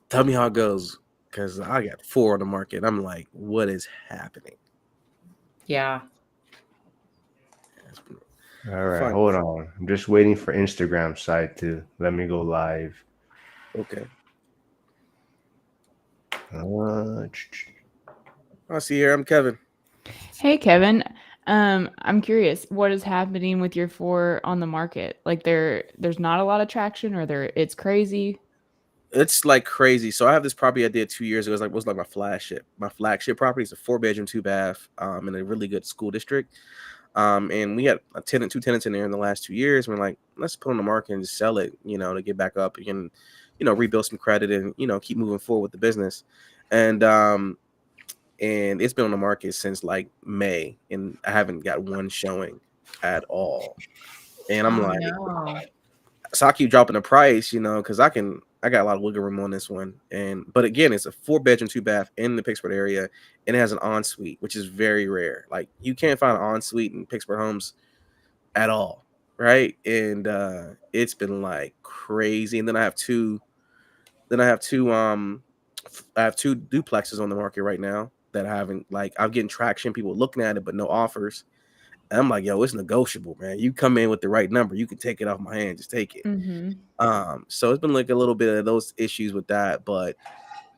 Tell me how it goes, because I got 4 on the market. I'm like, what is happening? Yeah. It's been All right, fun. hold on. I'm just waiting for Instagram side to let me go live. Okay. Uh, I see here. I'm Kevin. Hey, Kevin. I'm curious, what is happening with your four on the market? Like there's not a lot of traction, or it's crazy. It's like crazy. So I have this property I did 2 years ago. It was like my flagship. My flagship property is a 4 bedroom, 2 bath, in a really good school district. And we had two tenants in there in the last 2 years. We're like, let's put it on the market and just sell it, to get back up and, rebuild some credit and, keep moving forward with the business. And and it's been on the market since like May, and I haven't got one showing at all. And I'm Oh like, no. so I keep dropping the price, because I got a lot of wiggle room on this one. But again, it's a 4 bedroom, 2 bath in the Pittsburgh area, and it has an ensuite, which is very rare. Like you can't find an ensuite in Pittsburgh homes at all, right? And it's been like crazy. And then I have two duplexes on the market right now that I haven't, like, I'm getting traction, people looking at it, but no offers. And I'm like, yo, it's negotiable, man. You come in with the right number, you can take it off my hand, just take it. Mm-hmm. So it's been like a little bit of those issues with that, but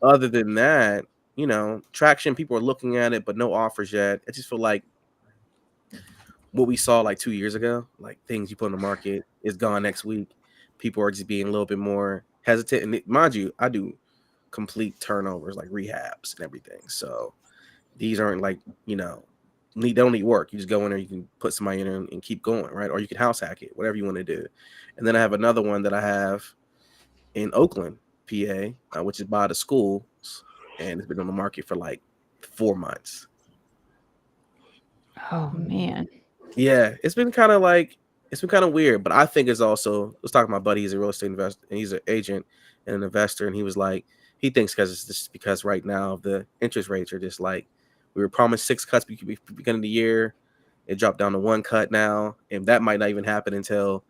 other than that, traction, people are looking at it, but no offers yet. I just feel like what we saw like 2 years ago, like things you put on the market is gone next week. People are just being a little bit more hesitant. And mind you, I do complete turnovers, like rehabs and everything. So these aren't like, they don't need work. You just go in there, you can put somebody in there and keep going, right? Or you can house hack it, whatever you want to do. And then I have another one that I have in Oakland, PA, which is by the schools, and it's been on the market for like 4 months. Oh man. Yeah, it's been kind of weird, but I think it's also, let's talk to my buddy. He's a real estate investor, and he's an agent and an investor, and he was like, he thinks because it's just because right now the interest rates are just like, we were promised 6 cuts beginning of the year, it dropped down to 1 cut now, and that might not even happen until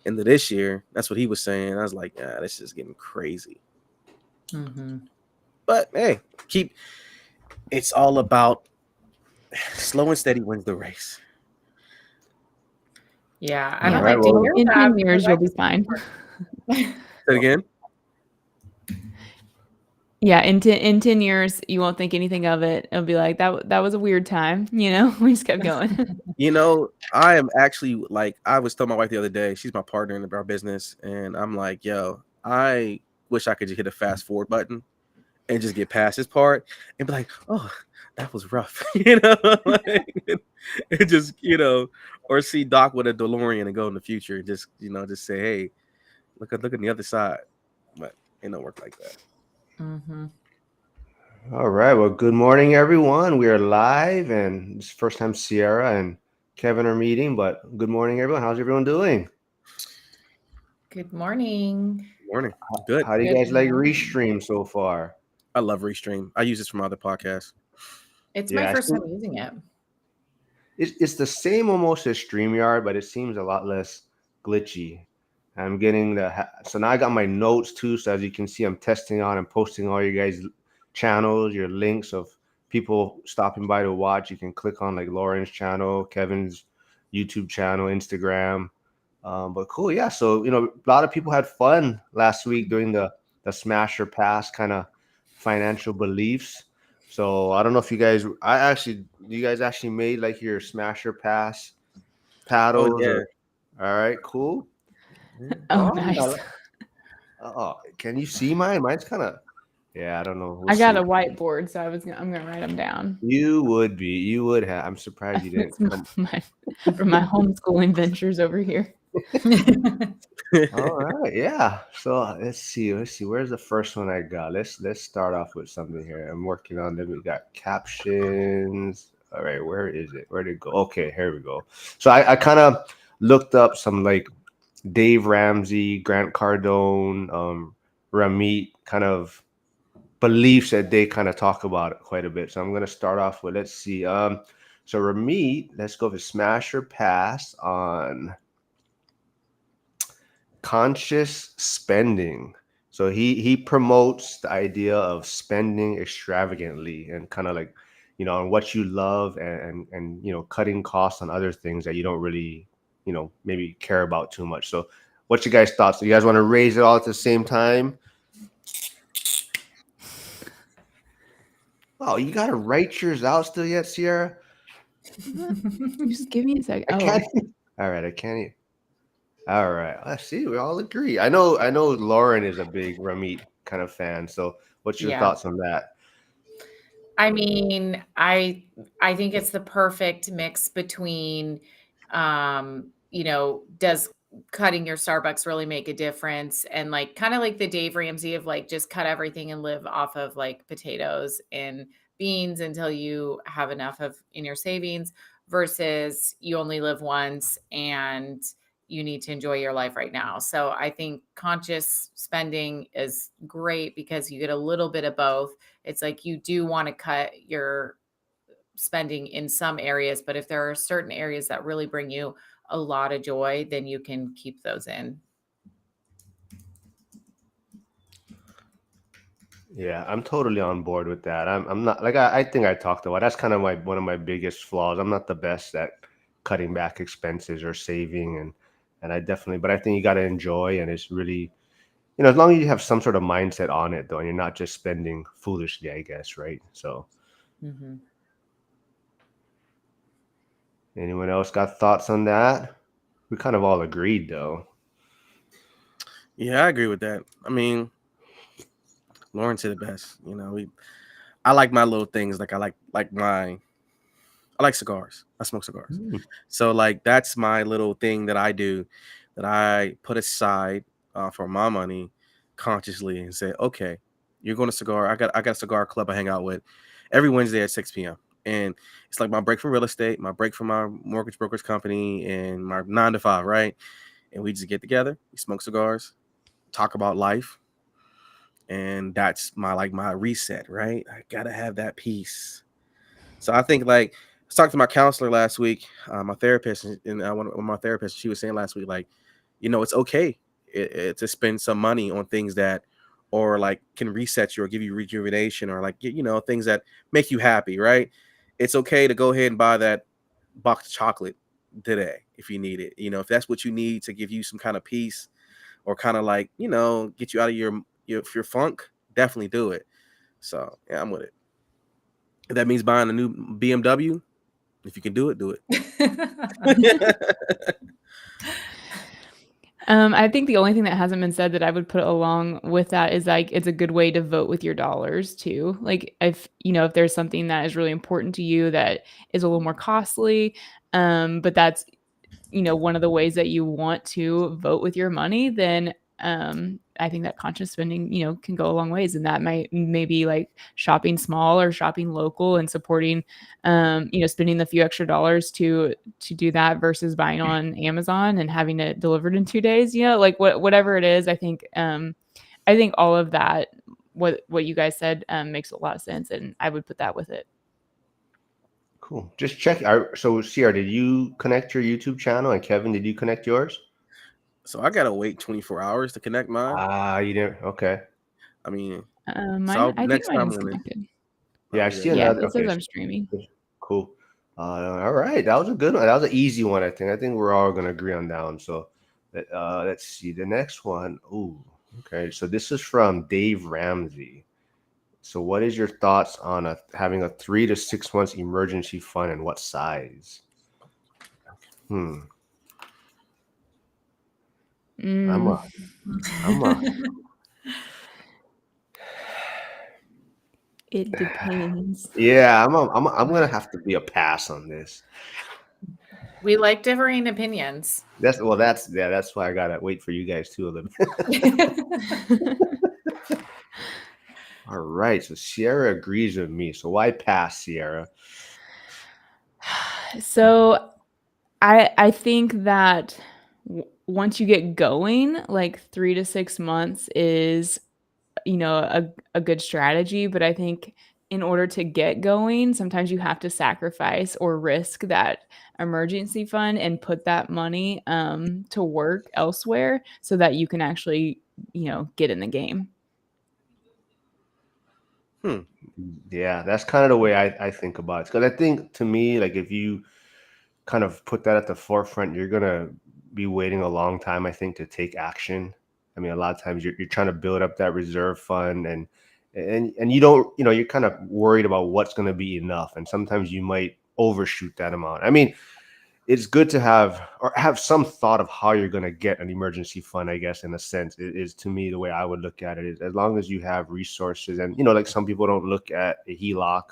end of this year. That's what he was saying. I was like, yeah, this is getting crazy. Mm-hmm. But hey, it's all about slow and steady wins the race. Yeah, I Yeah. don't right, like to well, hear In that 10 because years, you'll be fine. Say it again. Yeah, in 10 years, you won't think anything of it. It'll be like that was a weird time, we just kept going. I am actually, like, I was telling my wife the other day, she's my partner in our business, and I'm like, yo, I wish I could just hit a fast forward button and just get past this part and be like, oh, that was rough, like, it just, or see Doc with a DeLorean and go in the future and just say, hey, look at the other side. But it don't work like that. Mm-hmm. all right. Well, good morning, everyone. We are live, and it's the first time Sierra and Kevin are meeting. But good morning, everyone. How's everyone doing? Good morning. Morning. Good. How do you Good guys like morning. Restream so far? I love Restream. I use this for my other podcasts. It's my Yeah, I first think time using it. it's the same almost as StreamYard, but it seems a lot less glitchy. I'm getting so now I got my notes too. So as you can see, I'm testing on and posting all your guys' channels, your links of people stopping by to watch. You can click on like Lauren's channel, Kevin's YouTube channel, Instagram. But cool, yeah. So a lot of people had fun last week doing the smash or pass kind of financial beliefs. So I don't know if you guys actually made like your smash or pass Oh paddles yeah. or all right, cool. Yeah. Oh, Oh, nice. can you see mine? Mine's kind of yeah. I don't know. We'll I got see. a whiteboard, so I'm gonna write them down. You would have. I'm surprised you didn't It's come. my from my homeschooling ventures over here. All right, yeah. So let's see. Let's see. Where's the first one I got? Let's start off with something here. I'm working on them. We got captions. All right, where is it? Where'd it go? Okay, here we go. So I kind of looked up some like Dave Ramsey, Grant Cardone, Ramit kind of beliefs that they kind of talk about quite a bit. So I'm gonna start off with let's see. So Ramit, let's go with smash or pass on conscious spending. So he promotes the idea of spending extravagantly and kind of like, on what you love, and cutting costs on other things that you don't really, maybe care about too much. So what's your guys' thoughts? Do you guys want to raise it all at the same time? Oh, you gotta write yours out still yet, Sierra? Just give me a sec. I Oh, can't. All right, I can't. All right, I see. We all agree. I know. Lauren is a big Ramit kind of fan. So, what's your Yeah. thoughts on that? I mean, I think it's the perfect mix between, does cutting your Starbucks really make a difference? And like kind of like the Dave Ramsey of like just cut everything and live off of like potatoes and beans until you have enough of in your savings versus you only live once and you need to enjoy your life right now. So I think conscious spending is great because you get a little bit of both. It's like you do want to cut your spending in some areas, but if there are certain areas that really bring you a lot of joy, then you can keep those in. Yeah, I'm totally on board with that. I'm not like I think I talked about. That's kind of my one of my biggest flaws. I'm not the best at cutting back expenses or saving, and I definitely. But I think you got to enjoy, and it's really, as long as you have some sort of mindset on it, though, and you're not just spending foolishly, I guess, right? So, Mm-hmm. anyone else got thoughts on that? We kind of all agreed, though. Yeah, I agree with that. I mean, Lauren said it best. I like my little things. Like I like cigars. I smoke cigars. Hmm. So like that's my little thing that I do, that I put aside for my money consciously and say, okay, you're going to cigar. I got a cigar club I hang out with every Wednesday at 6 p.m. And it's like my break from real estate, my break from my mortgage broker's company, and my 9 to 5, right? And we just get together, we smoke cigars, talk about life, and that's my reset, right? I gotta have that peace. So I think like I was talking to my counselor last week, my therapist, and one of my therapists, she was saying last week, like, it's okay to spend some money on things that, or like can reset you or give you rejuvenation or like things that make you happy, right? It's okay to go ahead and buy that box of chocolate today if you need it. If that's what you need to give you some kind of peace or kind of like get you out of your funk, definitely do it. So yeah, I'm with it. If that means buying a new BMW, if you can do it, do it. I think the only thing that hasn't been said that I would put along with that is like it's a good way to vote with your dollars too. Like if there's something that is really important to you that is a little more costly, but that's one of the ways that you want to vote with your money, then I think that conscious spending, can go a long ways. And that might maybe like shopping small or shopping local and supporting, spending the few extra dollars to do that versus buying on Amazon and having it delivered in 2 days, like whatever it is. I think all of that, what you guys said, makes a lot of sense. And I would put that with it. Cool. Just check. So, Sierra, did you connect your YouTube channel? And Kevin, did you connect yours? So I gotta wait 24 hours to connect mine. Ah, you didn't. Okay. I mean, Mine, I think next mine time is on it, connected. Yeah, I'll I be see ready. Yeah, another. it says Okay, I'm streaming. cool. All right, that was a good one. That was an easy one. I think we're all gonna agree on that one. So, let's see the next one. Ooh, okay. So this is from Dave Ramsey. So, what is your thoughts on having a 3 to 6 months emergency fund, and what size? Hmm. I'm a. Mm, I'm a. it depends. Yeah, I'm gonna have to be a pass on this. We like differing opinions. That's why I gotta wait for you guys too a little bit. All right, so Sierra agrees with me. So why pass, Sierra? So I think that once you get going, like 3 to 6 months is a good strategy. But I think in order to get going, sometimes you have to sacrifice or risk that emergency fund and put that money to work elsewhere so that you can actually get in the game. Hmm. Yeah, that's kind of the way I think about it. Because I think to me, like if you kind of put that at the forefront, you're gonna be waiting a long time, I think, to take action. I mean, a lot of times you're trying to build up that reserve fund, and you don't, you're kind of worried about what's going to be enough, and sometimes you might overshoot that amount. I mean, it's good to have some thought of how you're going to get an emergency fund, I guess, in a sense. It is, to me, the way I would look at it is, as long as you have resources, and like some people don't look at a HELOC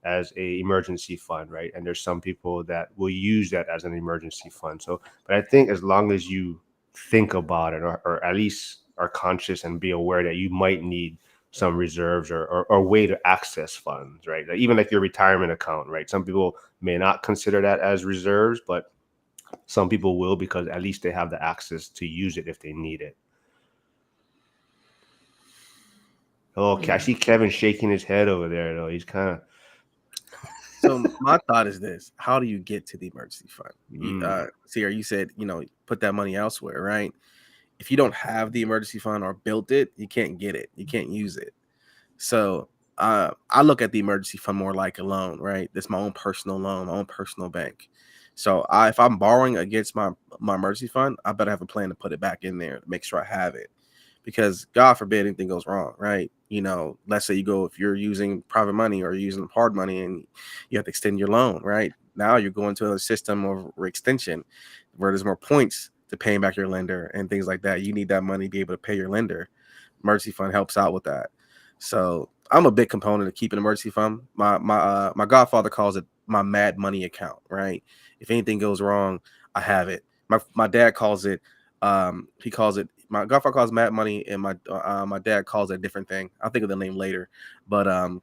as a emergency fund, right? And there's some people that will use that as an emergency fund. So, but I think as long as you think about it, or at least are conscious and be aware that you might need some reserves, or way to access funds, right? Like even like your retirement account, right? Some people may not consider that as reserves, but some people will, because at least they have the access to use it if they need it. Oh, I see Kevin shaking his head over there, though. He's kind of. So my thought is this: how do you get to the emergency fund? Mm. Sierra, you said put that money elsewhere, right? If you don't have the emergency fund or built it, you can't get it. You can't use it. So I look at the emergency fund more like a loan, right? That's my own personal loan, my own personal bank. So if I'm borrowing against my emergency fund, I better have a plan to put it back in there to make sure I have it. Because God forbid anything goes wrong, right? Let's say if you're using private money or you're using hard money and you have to extend your loan, right? Now you're going to a system of extension where there's more points to paying back your lender and things like that. You need that money to be able to pay your lender. Emergency fund helps out with that. So I'm a big component of keeping emergency fund. My godfather calls it my mad money account, right? If anything goes wrong, I have it. My dad calls it he calls it, my godfather calls mad money, and my dad calls it a different thing. I'll think of the name later. But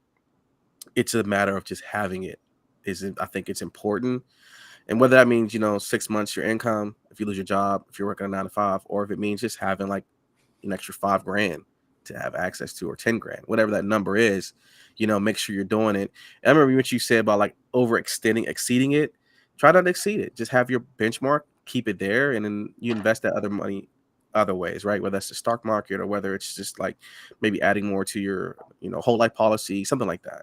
it's a matter of just having it. I think it's important. And whether that means, 6 months your income, if you lose your job, if you're working a 9 to 5, or if it means just having like an extra 5 grand to have access to, or 10 grand, whatever that number is, make sure you're doing it. And I remember what you said about like exceeding it. Try not to exceed it. Just have your benchmark, keep it there, and then you invest that other money other ways, right? Whether that's the stock market or whether it's just like maybe adding more to your, whole life policy, something like that.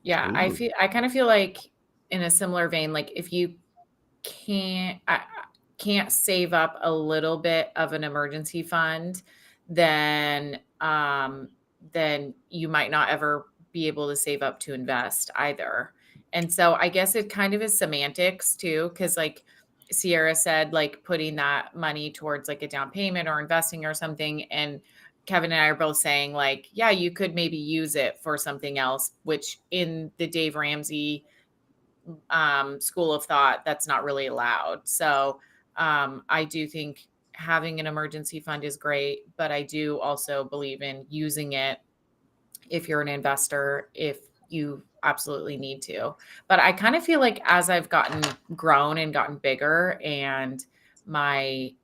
Yeah, Ooh. I kind of feel like in a similar vein, like if you can't save up a little bit of an emergency fund, then then you might not ever be able to save up to invest either. And so I guess it kind of is semantics too, because like Sierra said, like putting that money towards like a down payment or investing or something. And Kevin and I are both saying, like, yeah, you could maybe use it for something else, which in the Dave Ramsey school of thought, that's not really allowed. So I do think having an emergency fund is great, but I do also believe in using it if you're an investor, if you absolutely need to. But I kind of feel like as I've grown and gotten bigger, and I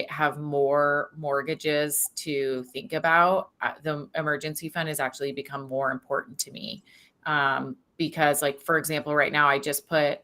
have more mortgages to think about, the emergency fund has actually become more important to me. Because like, for example, right now I just put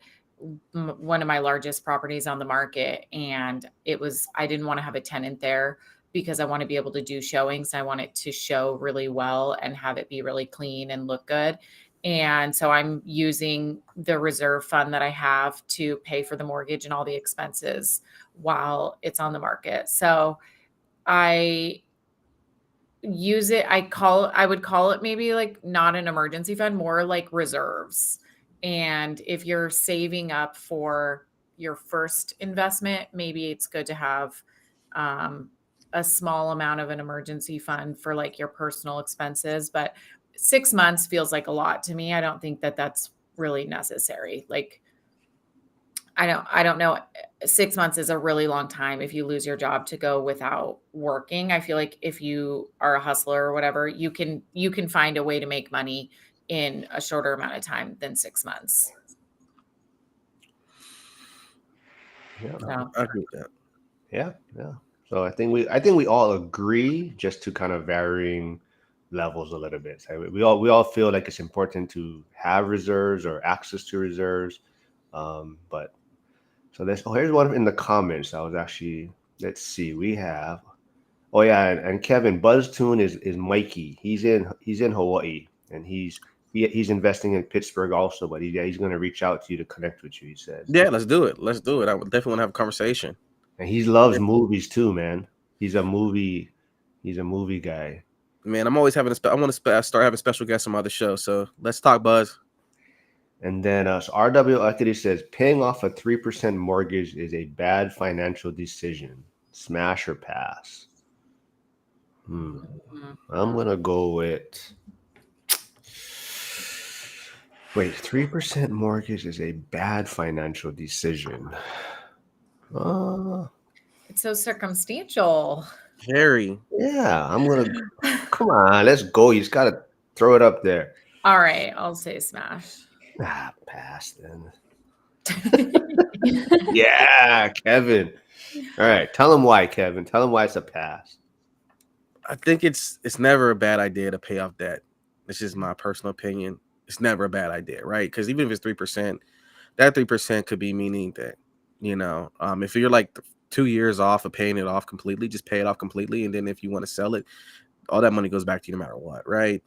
one of my largest properties on the market, and I didn't want to have a tenant there because I want to be able to do showings. I want it to show really well and have it be really clean and look good. And so I'm using the reserve fund that I have to pay for the mortgage and all the expenses while it's on the market. So I use it. I would call it maybe like not an emergency fund, more like reserves. And if you're saving up for your first investment, maybe it's good to have um, a small amount of an emergency fund for like your personal expenses. But 6 months feels like a lot to me. I don't think that that's really necessary. Like, I don't know. 6 months is a really long time if you lose your job to go without working. I feel like if you are a hustler or whatever, you can find a way to make money in a shorter amount of time than 6 months. Yeah. So I agree with that. Yeah. Yeah. So I think we all agree, just to kind of varying levels a little bit. So we all feel like it's important to have reserves or access to reserves. But so here's one in the comments. I was actually, let's see, we have. Oh yeah, and Kevin Buzztune is Mikey. He's in Hawaii, and he's investing in Pittsburgh also. But he's going to reach out to you to connect with you. He says, Yeah, let's do it. Let's do it. I would definitely want to have a conversation. and he loves movies too, man. He's a movie guy. Man, I'm always having I want to start having special guests on my other show. So let's talk, Buzz. And then so RW Equity says paying off a 3% mortgage is a bad financial decision. Smash or pass? I'm gonna go with. Wait, 3% mortgage is a bad financial decision. It's so circumstantial. Very. Yeah, I'm gonna. Come on, let's go. You just gotta throw it up there. All right, I'll say smash. Pass then. Yeah, Kevin. All right, tell him why, Kevin. Tell him why it's a pass. I think it's never a bad idea to pay off debt. This is my personal opinion. It's never a bad idea, right? Because even if it's 3%, that 3% could be meaning that, if you're like 2 years off of paying it off completely, just pay it off completely, and then if you want to sell it, all that money goes back to you no matter what, right?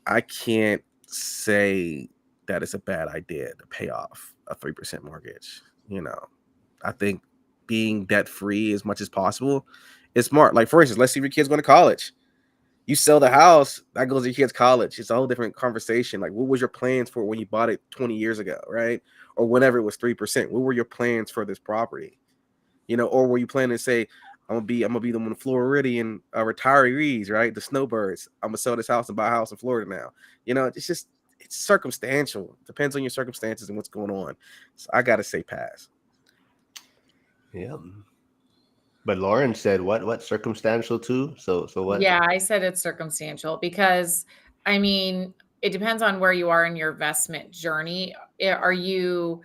I can't say that it's a bad idea to pay off a 3% mortgage. I think being debt free as much as possible is smart. Like, for instance, let's see if your kid's going to college. You sell the house, that goes to your kid's college. It's a whole different conversation. Like, what was your plans for when you bought it 20 years ago, right? Or whenever it was 3%? What were your plans for this property? Or were you planning to say, I'm gonna be the one Floridian retirees, right? The snowbirds. I'm gonna sell this house and buy a house in Florida now. It's circumstantial. Depends on your circumstances and what's going on. So I gotta say pass. Yeah. But Lauren said what circumstantial too? So what? Yeah, I said it's circumstantial because I mean, it depends on where you are in your investment journey. Are you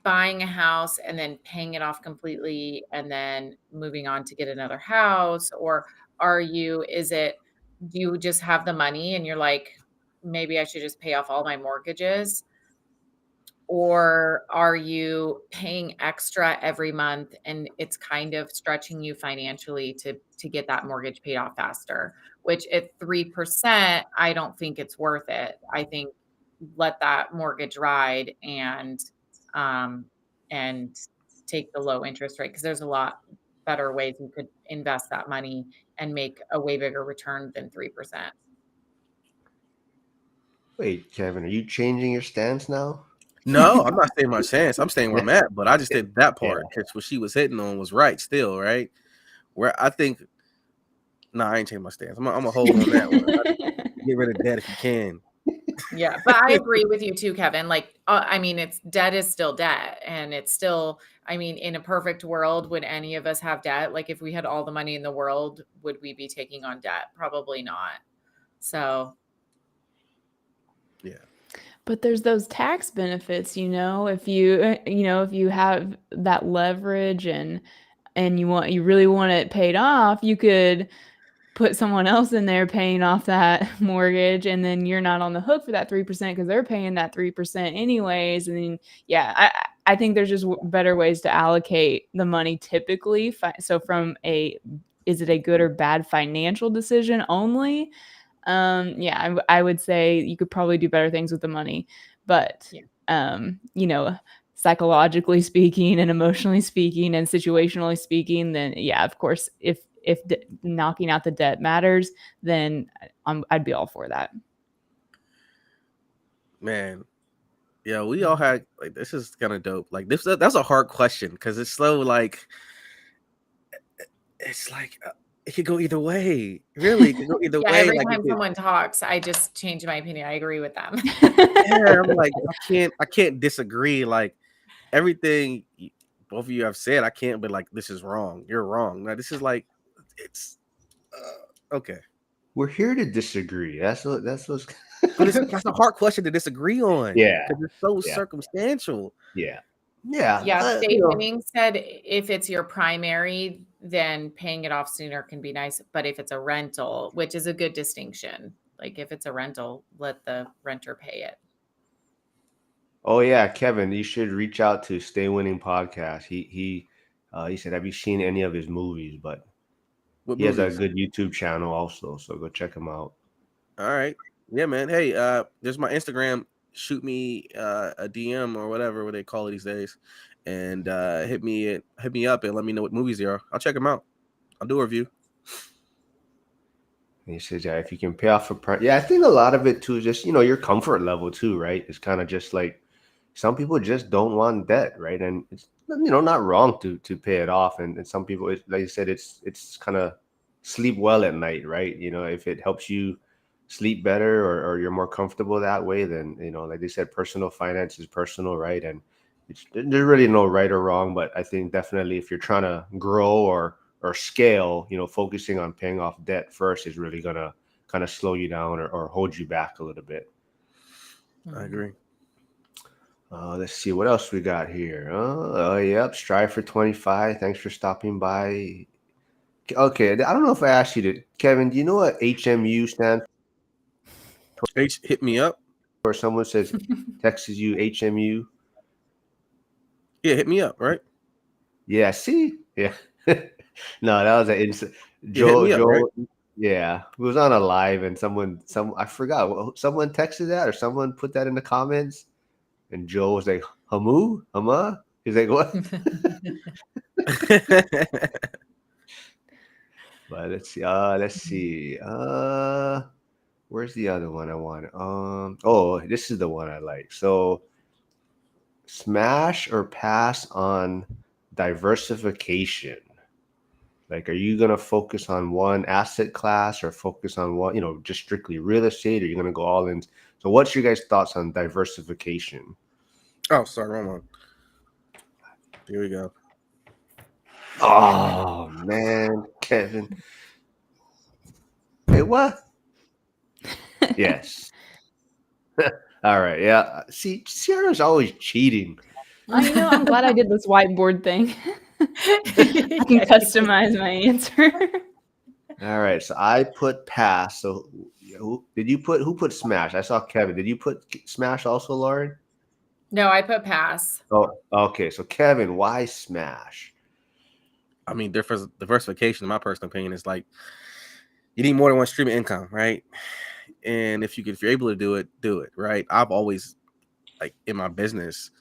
buying a house and then paying it off completely and then moving on to get another house? Or do you just have the money and you're like, maybe I should just pay off all my mortgages? Or are you paying extra every month and it's kind of stretching you financially to get that mortgage paid off faster? Which at 3%, I don't think it's worth it. I think let that mortgage ride um and take the low interest rate because there's a lot better ways you could invest that money and make a way bigger return than 3%. Wait, Kevin, are you changing your stance now? No, I'm not saying my chance. I'm staying where I'm at, but I just did that Yeah. part because what she was hitting on was right still, right? Where I think, I ain't changing my stance. I'm gonna hold on that one. Get rid of debt if you can. Yeah, but I agree with you too, Kevin. Like, I mean, it's debt is still debt, and it's still. I mean, in a perfect world, would any of us have debt? Like, if we had all the money in the world, would we be taking on debt? Probably not. So, Yeah. But there's those tax benefits, if you have that leverage and you really want it paid off, you could put someone else in there paying off that mortgage, and then you're not on the hook for that 3% because they're paying that 3% anyways. And then, yeah, I think there's just better ways to allocate the money typically. So is it a good or bad financial decision only? Yeah, I would say you could probably do better things with the money, but yeah. Psychologically speaking and emotionally speaking and situationally speaking, then yeah, of course, if knocking out the debt matters, then I'd be all for that. Man, yeah, we all had like this is kind of dope. Like that's a hard question because it's so like it's like it could go either way. Really, it could go either Yeah, way. every Like time someone talks, I just change my opinion. I agree with them. yeah, I'm like I can't disagree. Like everything both of you have said, I can't be like this is wrong. You're wrong. Now this is like it's okay. We're here to disagree. That's what's. But that's a hard question to disagree on Yeah, because it's so yeah, circumstantial. yeah. Yeah, State You know, Winning said if it's your primary, then paying it off sooner can be nice. But if it's a rental, which is a good distinction, like if it's a rental, let the renter pay it. oh yeah, Kevin, you should reach out to Stay Winning Podcast. He said, have you seen any of his movies? But What He has a movies? good YouTube channel also, so go check him out. All right. Yeah, man. Hey, there's my Instagram. Shoot me a DM or whatever what they call it these days, and hit me up and let me know what movies they are. I'll check them out. I'll do a review. And he says, yeah, if you can pay off a price. Yeah, I think a lot of it too is just, your comfort level too, right? It's kind of just like some people just don't want debt, right? And it's, not wrong to pay it off. And some people, like you said, it's kind of sleep well at night, right? If it helps you sleep better or you're more comfortable that way, then, like they said, personal finance is personal, right? And there's really no right or wrong, but I think definitely if you're trying to grow or scale, focusing on paying off debt first is really gonna kind of slow you down or hold you back a little bit. I agree. Let's see what else we got here. Yep, Strive for 25. Thanks for stopping by. Okay, I don't know if I asked you to, Kevin. Do you know what HMU stands H, hit me up. for? Someone says texts you HMU. Yeah, hit me up. Right. Yeah, see, yeah. No, that was an instant. Yeah, hit me up. Right. Joe, yeah, it was on a live, and I forgot, someone texted that or someone put that in the comments, and Joe was like, "Hamu, Hama." He's like, "What?" But let's see. Where's the other one I want? Oh, this is the one I like. So, smash or pass on diversification. Like, are you going to focus on one asset class or focus on one, just strictly real estate? Or are you going to go all in? So, what's your guys' thoughts on diversification? Oh, sorry, wrong one. Here we go. Oh, man, Kevin. Hey, what? Yes. All right. Yeah. See, Sierra's always cheating. I know. I'm glad I did this whiteboard thing. I can customize my answer. All right. So I put pass. So who put smash? I saw Kevin. Did you put smash also, Lauren? No, I put pass. Oh, okay. So Kevin, why smash? I mean, diversification, in my personal opinion, is like you need more than one stream of income, right? And if you're able to do it, right? I've always, like, in my business,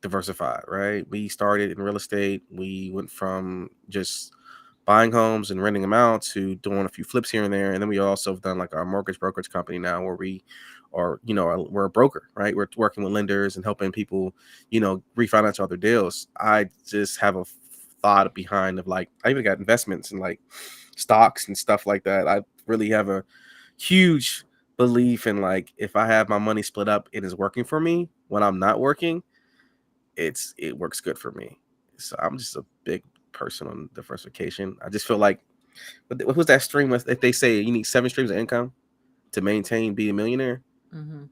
diversified, right? We started in real estate. We went from just buying homes and renting them out to doing a few flips here and there. And then we also have done like our mortgage brokerage company now where we are, we're a broker, right? We're working with lenders and helping people, refinance other deals. I just have a thought behind of like, I even got investments in like stocks and stuff like that. I really have a huge belief in like, if I have my money split up and it's working for me when I'm not working, it works good for me. So I'm just a big person on diversification. I just feel like, but who's that stream with? If they say you need 7 streams of income to maintain be a millionaire,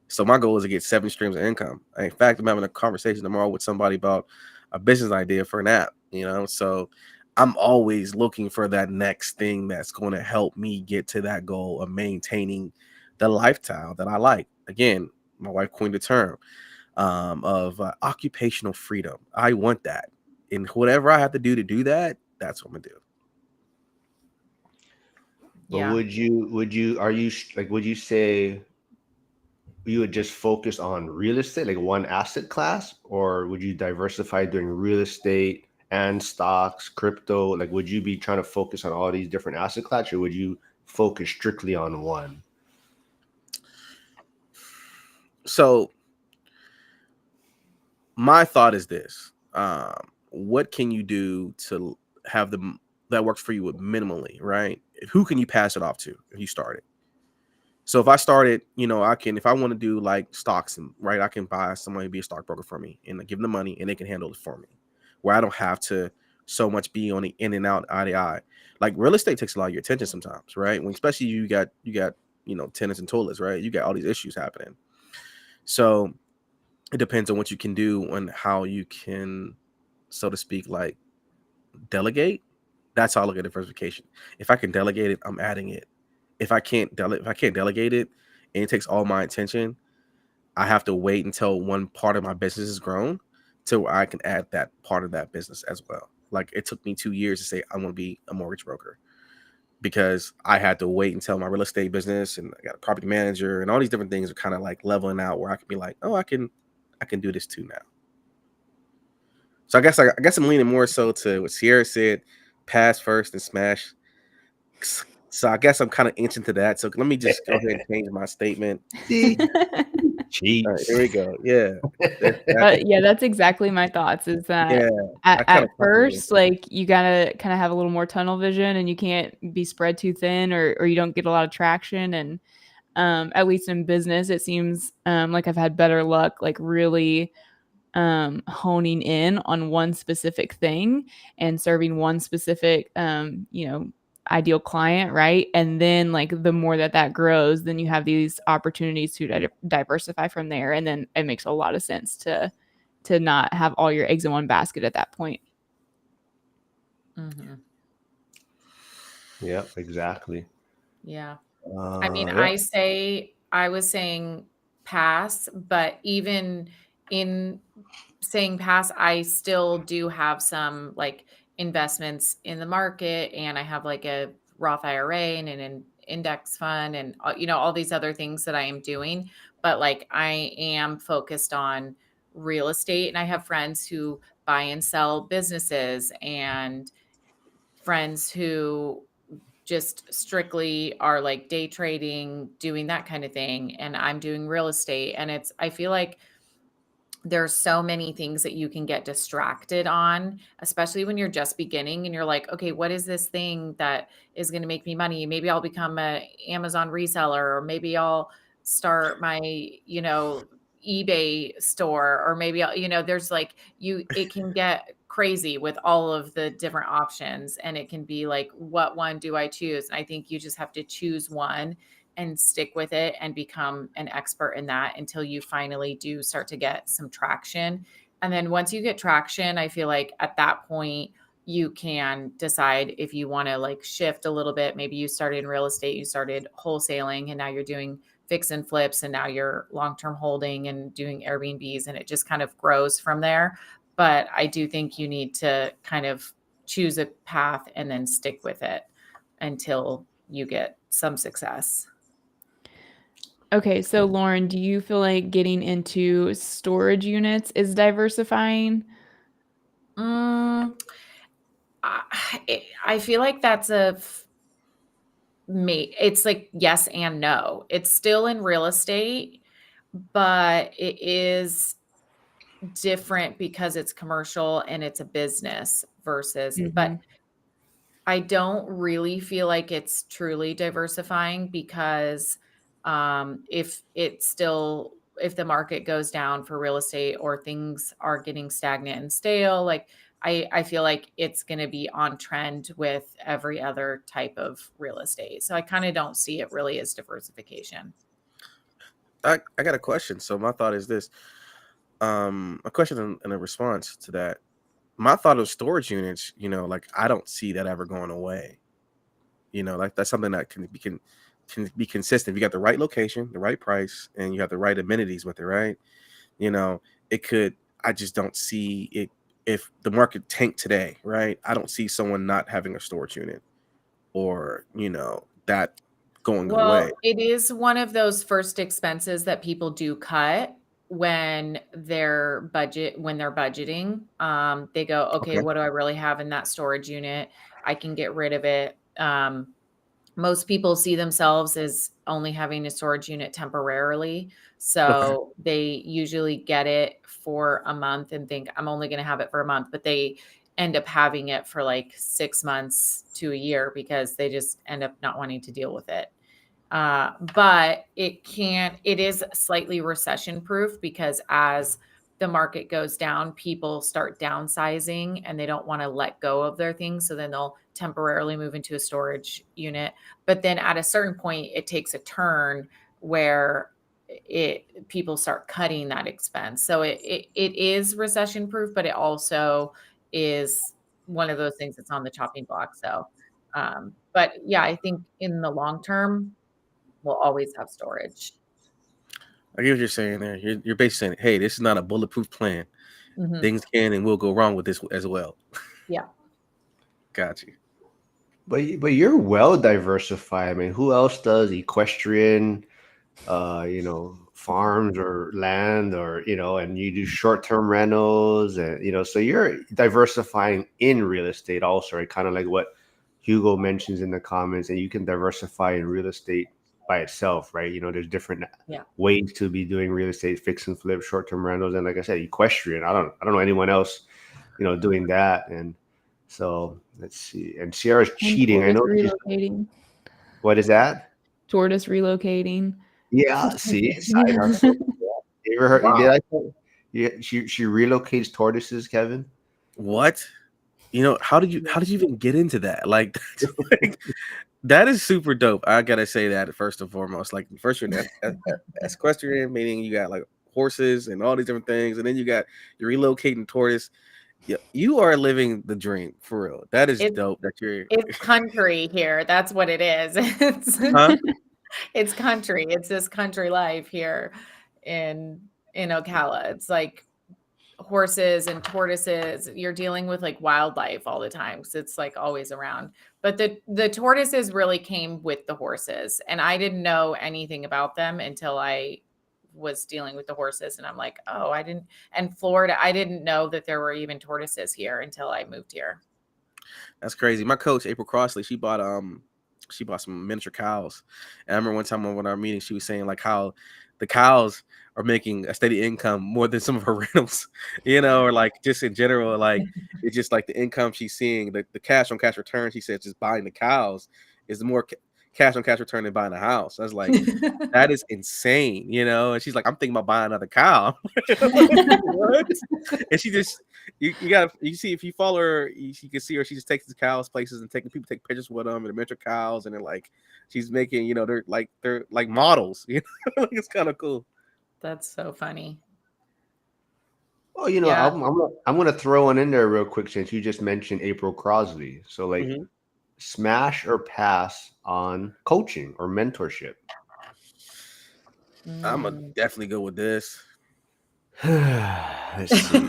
so my goal is to get 7 streams of income. In fact, I'm having a conversation tomorrow with somebody about a business idea for an app. So I'm always looking for that next thing that's going to help me get to that goal of maintaining the lifestyle that I like. Again, my wife coined the term of occupational freedom. I want that, and whatever I have to do that, that's what I'm gonna do. But Yeah. would you say you would just focus on real estate, like one asset class, or would you diversify doing real estate and stocks, crypto? Like, would you be trying to focus on all these different asset classes, or would you focus strictly on one? So my thought is this: what can you do to have that works for you with minimally, right? Who can you pass it off to if you started? So if I started, if I want to do like stocks, and right, I can buy somebody to be a stockbroker for me and give them the money and they can handle it for me, where I don't have to so much be on the in and out, eye to eye. Like real estate takes a lot of your attention sometimes, right? When especially you got tenants and toilets, right? You got all these issues happening. So it depends on what you can do and how you can, so to speak, like delegate. That's how I look at diversification. If I can delegate it, I'm adding it. If I can't delegate it and it takes all my attention, I have to wait until one part of my business is grown till I can add that part of that business as well. Like it took me 2 years to say I want to be a mortgage broker. because I had to wait until my real estate business and I got a property manager and all these different things are kind of like leveling out where I can be like, oh, I can do this too now. So I guess I'm leaning more so to what Sierra said, pass first and smash. So I guess I'm kind of inching to that. So let me just go ahead and change my statement. See, All right, cheats. here we go. Yeah, that, Yeah, that's exactly my thoughts, is that yeah. at I kind of fucking first, like, you gotta kinda have a little more tunnel vision, and you can't be spread too thin, or you don't get a lot of traction, and, at least in business, it seems, like I've had better luck, like, really, honing in on one specific thing and serving one specific, ideal client, right? And then, like, the more that grows, then you have these opportunities to diversify from there, and then it makes a lot of sense to not have all your eggs in one basket at that point. Mhm. Yep, exactly. Yeah. I mean, Yep. I was saying pass, but even in saying pass, I still do have some like investments in the market, and I have like a Roth IRA and an index fund, and all these other things that I am doing. But like I am focused on real estate, and I have friends who buy and sell businesses, and friends who just strictly are like day trading, doing that kind of thing. And I'm doing real estate. And I feel like there's so many things that you can get distracted on, especially when you're just beginning and you're like, okay, what is this thing that is going to make me money? Maybe I'll become a Amazon reseller, or maybe I'll start my, eBay store, or maybe there's like it can get crazy with all of the different options, and it can be like, what one do I choose? And I think you just have to choose one and stick with it and become an expert in that until you finally do start to get some traction. And then once you get traction, I feel like at that point you can decide if you want to like shift a little bit. Maybe you started in real estate, you started wholesaling, and now you're doing fix and flips, and now you're long-term holding and doing Airbnbs, and it just kind of grows from there. But I do think you need to kind of choose a path and then stick with it until you get some success. Okay, so Lauren, do you feel like getting into storage units is diversifying? Mm, I feel like that's it's like yes and no. It's still in real estate, but it is different because it's commercial and it's a business but Mhm. I don't really feel like it's truly diversifying because if the market goes down for real estate, or things are getting stagnant and stale, like I feel like it's going to be on trend with every other type of real estate. So I kind of don't see it really as diversification. I got a question. So my thought is this. A question and a response to that. My thought of storage units, like I don't see that ever going away. Like that's something that can be consistent. If you got the right location, the right price, and you have the right amenities with it, right? You know, it could. I just don't see it. If the market tanked today, right? I don't see someone not having a storage unit, or that going away. Well, it is one of those first expenses that people do cut when they're budgeting. They go, okay, Okay. what do I really have in that storage unit? I can get rid of it. Most people see themselves as only having a storage unit temporarily. Okay. So they usually get it for a month and think, I'm only going to have it for a month, but they end up having it for like 6 months to a year because they just end up not wanting to deal with it. But it is slightly recession proof, because as the market goes down, people start downsizing and they don't want to let go of their things. So then they'll temporarily move into a storage unit. But then at a certain point, it takes a turn where people start cutting that expense. So it is recession proof, but it also is one of those things that's on the chopping block. So, but yeah, I think in the long term, we'll always have storage. I get what you're saying there. You're basically saying, hey, this is not a bulletproof plan. Mhm. Things can and will go wrong with this as well. Yeah. Got you. but you're well diversified. I mean, who else does equestrian, farms or land, or and you do short-term rentals, and so you're diversifying in real estate also, right? Kind of like what Hugo mentions in the comments, and you can diversify in real estate by itself, right? There's different Yeah. ways to be doing real estate, fix and flip, short-term rentals, and like I said, equestrian. I don't know anyone else, doing that. And so let's see. And Sierra's And cheating. I tortoise know she's. relocating. What is that? Tortoise relocating. Yeah, see, side hustle. Yeah. You ever heard? Did Wow. I? Yeah, she relocates tortoises, Kevin. What? How did you even get into that? Like, that's like that is super dope. I gotta say that first and foremost. Like, first you're an equestrian, meaning you got like horses and all these different things, and then you're relocating tortoise. Yeah, you are living the dream for real. That is It's dope. That you're, it's country here. That's what it is. huh? It's country. It's this country life here in Ocala. It's like horses and tortoises. You're dealing with like wildlife all the time because it's like always around. But the tortoises really came with the horses, and I didn't know anything about them until I was dealing with the horses, and I'm like, oh, I didn't. And Florida, I didn't know that there were even tortoises here until I moved here. That's crazy. My coach, April Crossley, she bought some miniature cows. And I remember one time on one of our meetings, she was saying like how the cows are making a steady income more than some of her rentals, or like just in general, like it's just like the income she's seeing, the cash on cash return. She said just buying the cows is more cash on cash return than buying a house. I was like, that is insane, And she's like, I'm thinking about buying another cow. What? And she just you see if you follow her, you can see her. She just takes the cows places and people take pictures with them and the miniature cows, and they're like she's making they're like models. Like, it's kind of cool. That's so funny. Well, Yeah. I'm gonna throw one in there real quick since you just mentioned April Crosley. So like, Hmm. smash or pass on coaching or mentorship. I'm gonna Mm. definitely go with this. Let's see.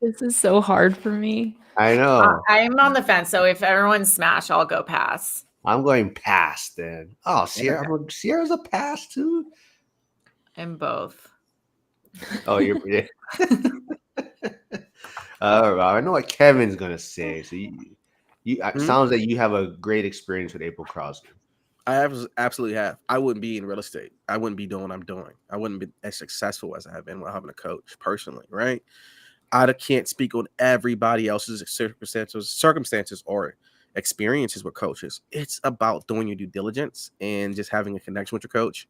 This is so hard for me. I know. I'm on the fence. So if everyone's smash, I'll go pass. I'm going pass then. Oh, Okay. Sierra's a pass too. In both. Oh, you're. Yeah. I know what Kevin's gonna say. So it Mhm. sounds like you have a great experience with April Crosby. Absolutely have. I wouldn't be in real estate. I wouldn't be doing what I'm doing. I wouldn't be as successful as I have been while having a coach personally, right? Can't speak on everybody else's circumstances or experiences with coaches. It's about doing your due diligence and just having a connection with your coach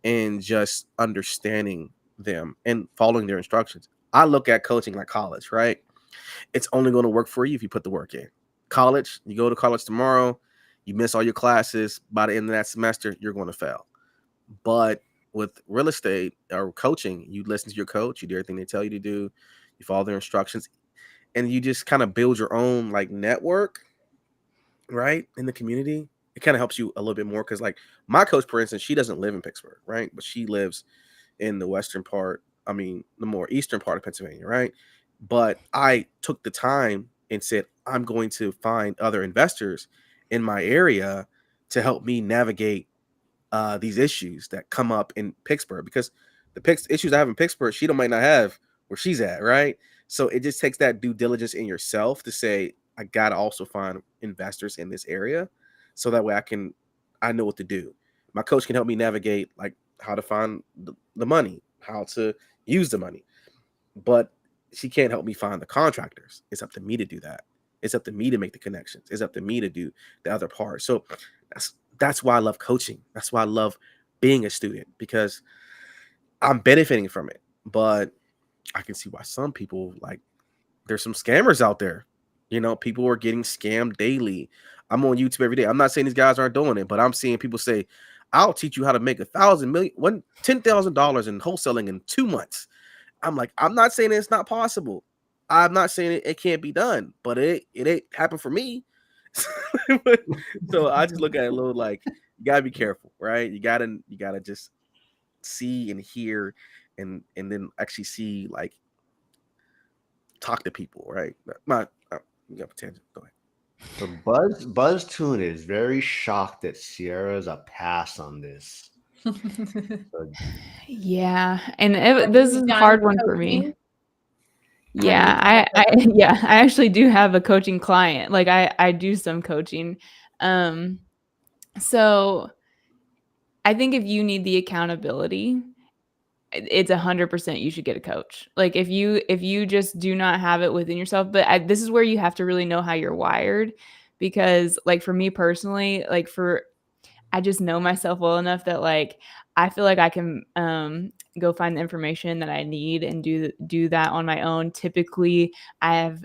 and just understanding them and following their instructions. I look at coaching like college, right? It's only going to work for you if you put the work in. College, you go to college tomorrow, you miss all your classes, by the end of that semester, you're going to fail. But with real estate or coaching, you listen to your coach, you do everything they tell you to do, you follow their instructions, and you just kind of build your own like network, right, in the community. It kind of helps you a little bit more because, like, my coach, for instance, she doesn't live in Pittsburgh, right, but she lives in the western part. I mean, the more eastern part of Pennsylvania, right? But I took the time and said, I'm going to find other investors in my area to help me navigate these issues that come up in Pittsburgh because issues I have in Pittsburgh, she might not have where she's at, right? So it just takes that due diligence in yourself to say, I gotta also find investors in this area, so that way I know what to do. My coach can help me navigate like how to find the money, how to use the money, but she can't help me find the contractors. It's up to me to do that. It's up to me to make the connections. It's up to me to do the other part. So that's why I love coaching. That's why I love being a student because I'm benefiting from it. But I can see why some people like there's some scammers out there. People are getting scammed daily. I'm on YouTube every day. I'm not saying these guys aren't doing it, but I'm seeing people say, I'll teach you how to make $10,000 in wholesaling in 2 months. I'm like, I'm not saying it's not possible. I'm not saying it can't be done, but it ain't happened for me. So I just look at it a little like you gotta be careful, right? You gotta just see and hear and then actually see like talk to people, right? You got a tangent. Go ahead. So Buzz Tune is very shocked that Sierra's a pass on this. So Yeah, and Have this you is a done hard one for me. coaching? Have you Yeah, done a coaching? yeah, I actually do have a coaching client. Like I do some coaching. Um, so I think if you need the accountability, it's 100% you should get a coach. Like if you just do not have it within yourself, but this is where you have to really know how you're wired, because like for me personally, like for I just know myself well enough that like I feel like I can go find the information that I need and do that on my own. Typically, I have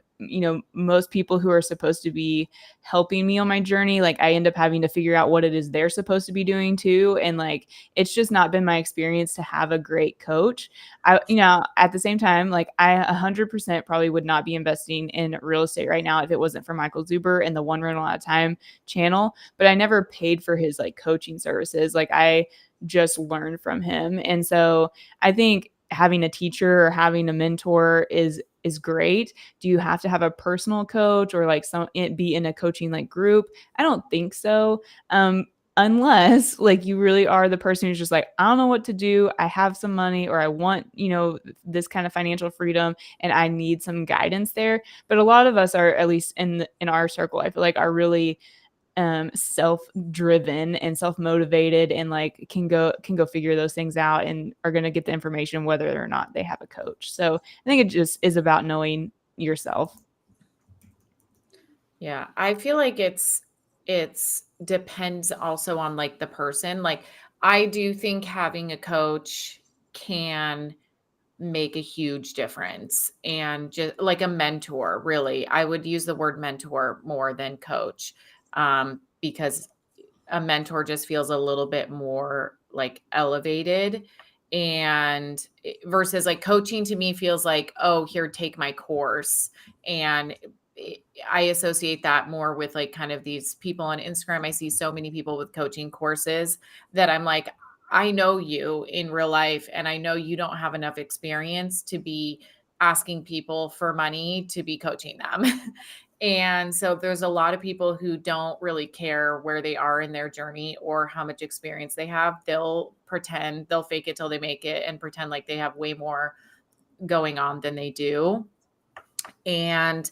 most people who are supposed to be helping me on my journey, like I end up having to figure out what it is they're supposed to be doing too, and like it's just not been my experience to have a great coach. At the same time, like I 100% probably would not be investing in real estate right now if it wasn't for Michael Zuber and the One Rental at a Time channel, but I never paid for his like coaching services. Like I just learned from him. And so I think having a teacher or having a mentor is great. Do you have to have a personal coach or like be in a coaching like group? I don't think so. Unless like you really are the person who's just like, I don't know what to do. I have some money or I want, this kind of financial freedom and I need some guidance there. But a lot of us are, at least in our circle, I feel like are really self-driven and self-motivated and like can go figure those things out and are going to get the information whether or not they have a coach. So I think it just is about knowing yourself. Yeah, I feel like it's depends also on like the person. Like I do think having a coach can make a huge difference, and just like a mentor, really. I would use the word mentor more than coach, because a mentor just feels a little bit more like elevated, and versus like coaching to me feels like, oh, here, take my course. And I associate that more with like kind of these people on Instagram. I see so many people with coaching courses that I'm like, I know you in real life and I know you don't have enough experience to be asking people for money to be coaching them. And so there's a lot of people who don't really care where they are in their journey or how much experience they have. They'll pretend, they'll fake it till they make it and pretend like they have way more going on than they do. And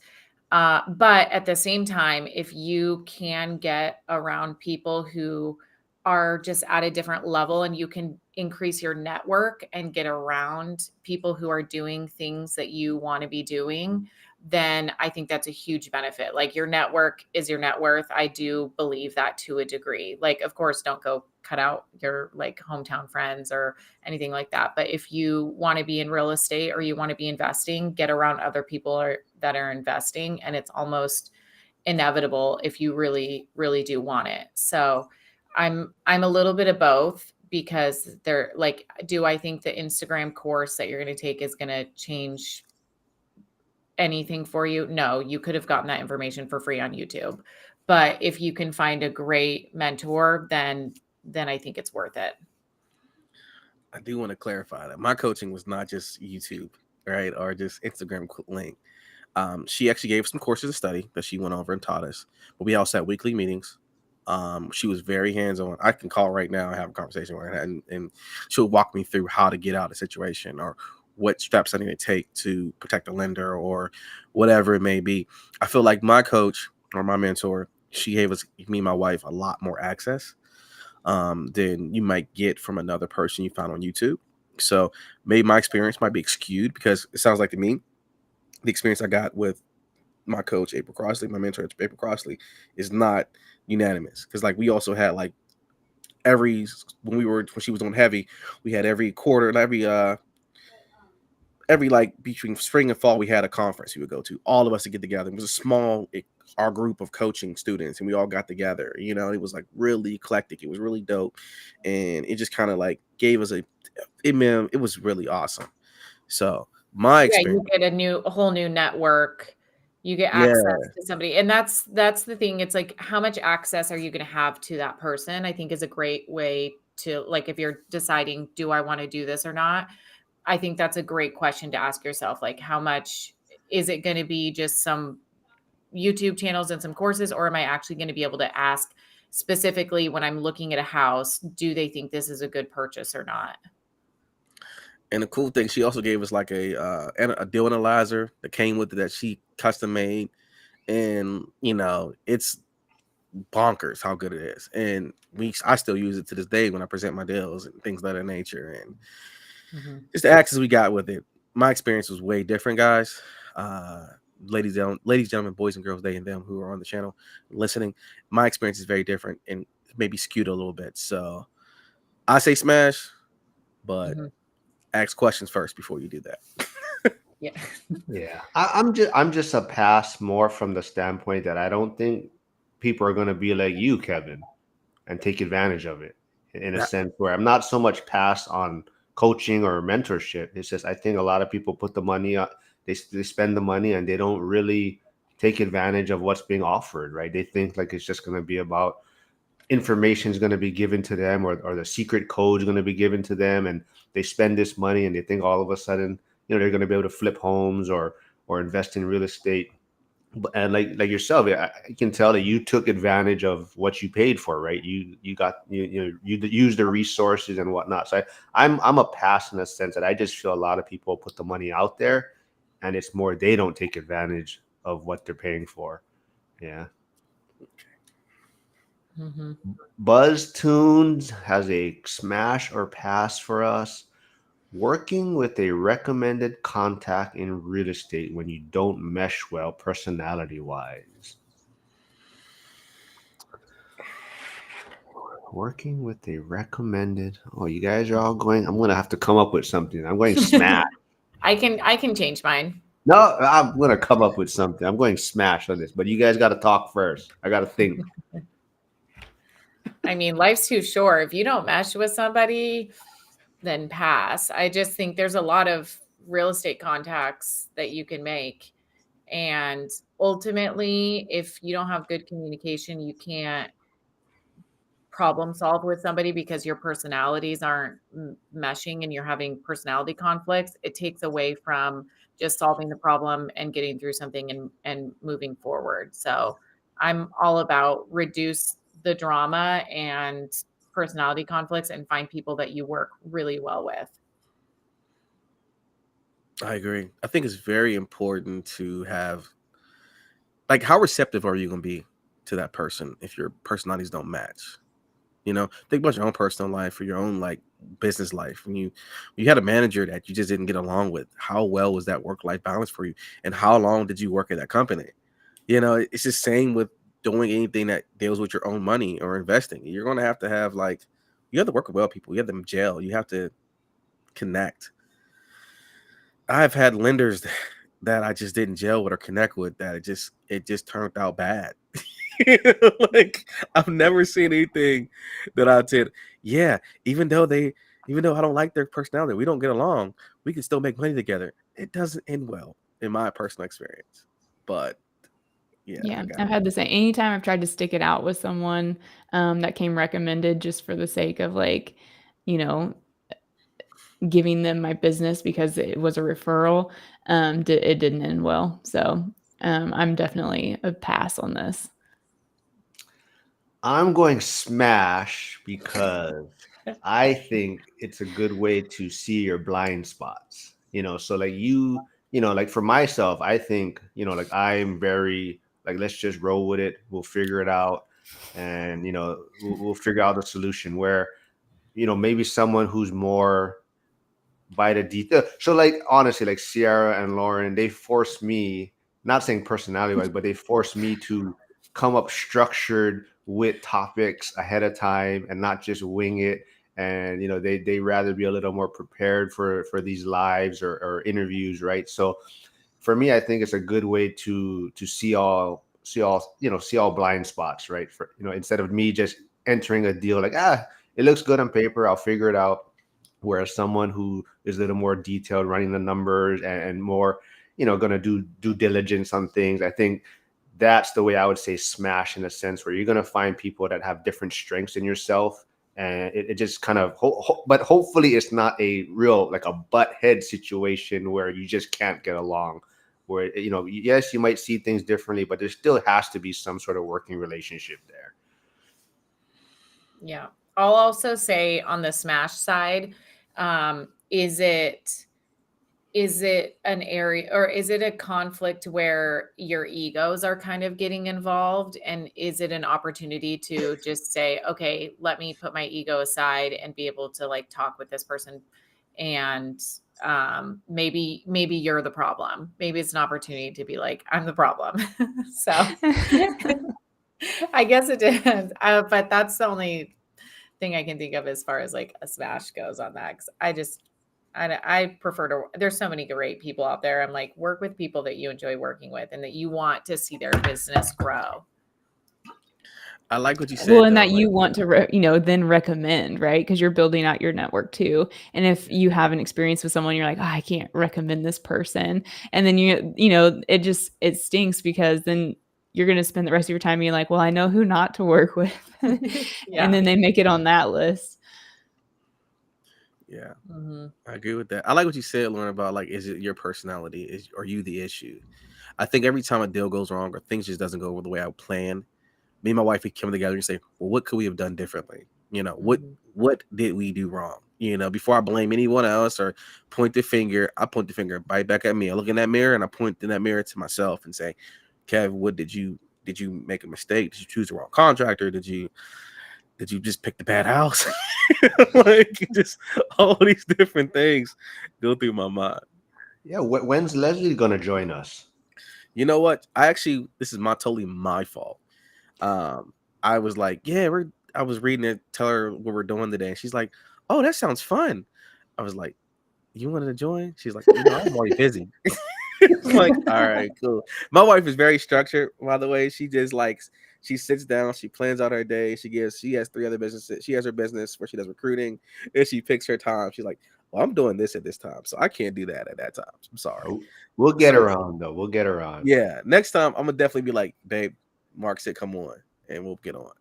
but at the same time, if you can get around people who are just at a different level and you can increase your network and get around people who are doing things that you want to be doing, then I think that's a huge benefit. Like your network is your net worth. I do believe that to a degree. Like, of course, don't go cut out your like hometown friends or anything like that. But if you want to be in real estate or you want to be investing, get around other people that are investing, and it's almost inevitable if you really, really do want it. So I'm a little bit of both, because they're like, do I think the Instagram course that you're going to take is going to change anything for you? No, you could have gotten that information for free on YouTube. But if you can find a great mentor, then I think it's worth it. I do want to clarify that my coaching was not just YouTube, right, or just Instagram link. She actually gave some courses of study that she went over and taught us, but we also had weekly meetings. She was very hands-on. I can call right now and have a conversation with her, and she'll walk me through how to get out of the situation or what steps I need to take to protect a lender or whatever it may be. I feel like my coach or my mentor, she gave me and my wife a lot more access than you might get from another person you found on YouTube. So maybe my experience might be skewed because it sounds like to me the experience I got with my coach April Crossley, my mentor April Crossley, is not unanimous because like we also had like when she was on heavy, we had every quarter and every like between spring and fall we had a conference we would go to. All of us to get together. It was a our group of coaching students and we all got together. It was like really eclectic. It was really dope, and it just kind of like gave us it was really awesome. So my Yeah, you experience, get a whole new network. You get access yeah. to somebody. And that's the thing. It's like, how much access are you going to have to that person? I think is a great way to, like, if you're deciding, do I want to do this or not? I think that's a great question to ask yourself. Like, how much is it going to be just some YouTube channels and some courses, or am I actually going to be able to ask specifically when I'm looking at a house, do they think this is a good purchase or not? And the cool thing, she also gave us like a deal analyzer that came with it that she custom made, and it's bonkers how good it is. And I still use it to this day when I present my deals and things of that nature. And just the access we got with it, my experience was way different, guys. Ladies, gentlemen, boys and girls, they and them who are on the channel listening, my experience is very different and maybe skewed a little bit. So I say smash, but ask questions first before you do that. Yeah. Yeah, I'm just a pass more from the standpoint that I don't think people are going to be like you, Kevin, and take advantage of it in a That- sense where I'm not so much pass on coaching or mentorship. It's just I think a lot of people put the money up, they spend the money and they don't really take advantage of what's being offered, right? They think like it's just going to be about information is going to be given to them, or the secret code is going to be given to them, and they spend this money and they think all of a sudden they're going to be able to flip homes or invest in real estate. And like yourself, I can tell that you took advantage of what you paid for, right? You got you used the resources and whatnot. So I'm a pass in the sense that I just feel a lot of people put the money out there, and it's more they don't take advantage of what they're paying for. Yeah. Buzz Tunes has a smash or pass for us. Working with a recommended contact in real estate when you don't mesh well personality wise. Working with a recommended. Oh, you guys are all going. I'm going to have to come up with something. I'm going smash. I can change mine. No, I'm going to come up with something. I'm going smash on this, but you guys got to talk first. I got to think. I mean, life's too short. If you don't mesh with somebody, then pass. I just think there's a lot of real estate contacts that you can make. And ultimately, if you don't have good communication, you can't problem solve with somebody because your personalities aren't meshing and you're having personality conflicts. It takes away from just solving the problem and getting through something and moving forward. So I'm all about reduce the drama and personality conflicts and find people that you work really well with. I agree. I think it's very important to have, like, how receptive are you going to be to that person if your personalities don't match? Think about your own personal life or your own like business life. When you had a manager that you just didn't get along with, how well was that work-life balance for you? And how long did you work at that company? It's the same with doing anything that deals with your own money or investing. You're going to have like, you have to work with well people. You have to gel. You have to connect. I've had lenders that I just didn't gel with or connect with, that it just turned out bad. Like, I've never seen anything that I did. Yeah, even though I don't like their personality, we don't get along, we can still make money together. It doesn't end well in my personal experience. But yeah, I Yeah, got I've it. had the same. Anytime I've tried to stick it out with someone that came recommended just for the sake of like, you know, giving them my business because it was a referral, it didn't end well. So I'm definitely a pass on this. I'm going smash because I think it's a good way to see your blind spots. So like like for myself, I think, like I'm very like let's just roll with it. We'll figure it out, and we'll figure out a solution where maybe someone who's more by the detail. So like honestly, like Sierra and Lauren, they force me, not saying personality wise, but they force me to come up structured with topics ahead of time and not just wing it. And they rather be a little more prepared for these lives or interviews, right? So for me, I think it's a good way to see all blind spots, right? For instead of me just entering a deal like it looks good on paper, I'll figure it out. Whereas someone who is a little more detailed, running the numbers and more, going to do due diligence on things, I think that's the way I would say smash, in a sense where you're going to find people that have different strengths in yourself. And it just kind of, but hopefully it's not a real, like a butt head situation where you just can't get along. where, yes, you might see things differently, but there still has to be some sort of working relationship there. Yeah. I'll also say on the smash side, is it an area, or is it a conflict where your egos are kind of getting involved? And is it an opportunity to just say, okay, let me put my ego aside and be able to like talk with this person, and maybe you're the problem. Maybe it's an opportunity to be like, I'm the problem. So I guess it depends. But that's the only thing I can think of as far as like a smash goes on that. 'Cause I prefer to, there's so many great people out there. I'm like, work with people that you enjoy working with and that you want to see their business grow. I like what you Well, said and though. that you Like, want to, then recommend, right? Because you're building out your network too. And if you have an experience with someone, you're like, oh, I can't recommend this person. And then it stinks because then you're going to spend the rest of your time being like, well, I know who not to work with. And Yeah. then they make it on that list. yeah, Mhm. I agree with that. I like what you said, Lauren, about like, is it your personality? Are you the issue? I think every time a deal goes wrong or things just doesn't go the way I planned, me and my wife, we come together and say, well, what could we have done differently? Mhm. What did we do wrong? Before I blame anyone else or point the finger, I point the finger right back at me. I look in that mirror and I point in that mirror to myself and say, Kev, what did you make a mistake? Did you choose the wrong contractor? Did you just pick the bad house? Like, just all these different things go through my mind. Yeah, when's Leslie gonna join us? You know what? This is totally my fault. Um, I was like, yeah, I was reading it, tell her what we're doing today. And she's like, oh, that sounds fun. I was like, you wanted to join? She's like, I'm already busy. I'm like, all right, cool. My wife is very structured, by the way. She sits down, she plans out her day. She has 3 other businesses. She has her business where she does recruiting, and she picks her time. She's like, well, I'm doing this at this time, so I can't do that at that time. I'm sorry. Oh, we'll get So around though. We'll get around. yeah, next time I'm gonna definitely be like, babe, Mark said come on, and we'll get on.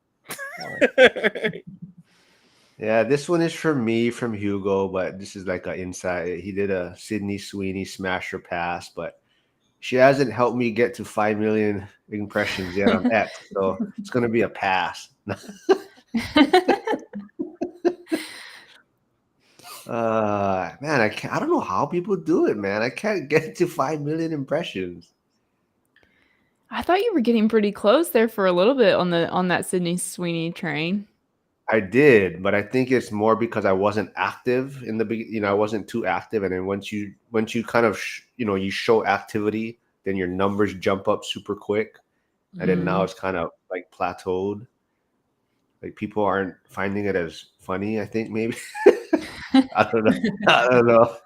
Yeah, this one is from me, from Hugo, but this is like an inside. He did a Sydney Sweeney smasher pass, but she hasn't helped me get to 5 million impressions yet on X, so it's gonna be a pass. Man, I don't know how people do it, man. I can't get to 5 million impressions. I thought you were getting pretty close there for a little bit on that Sydney Sweeney train. I did, but I think it's more because I wasn't active in the beginning. I wasn't too active, and then once you kind of you show activity, then your numbers jump up super quick, and then now Mhm. it's kind of like plateaued. Like people aren't finding it as funny. I think maybe I don't know. I don't know.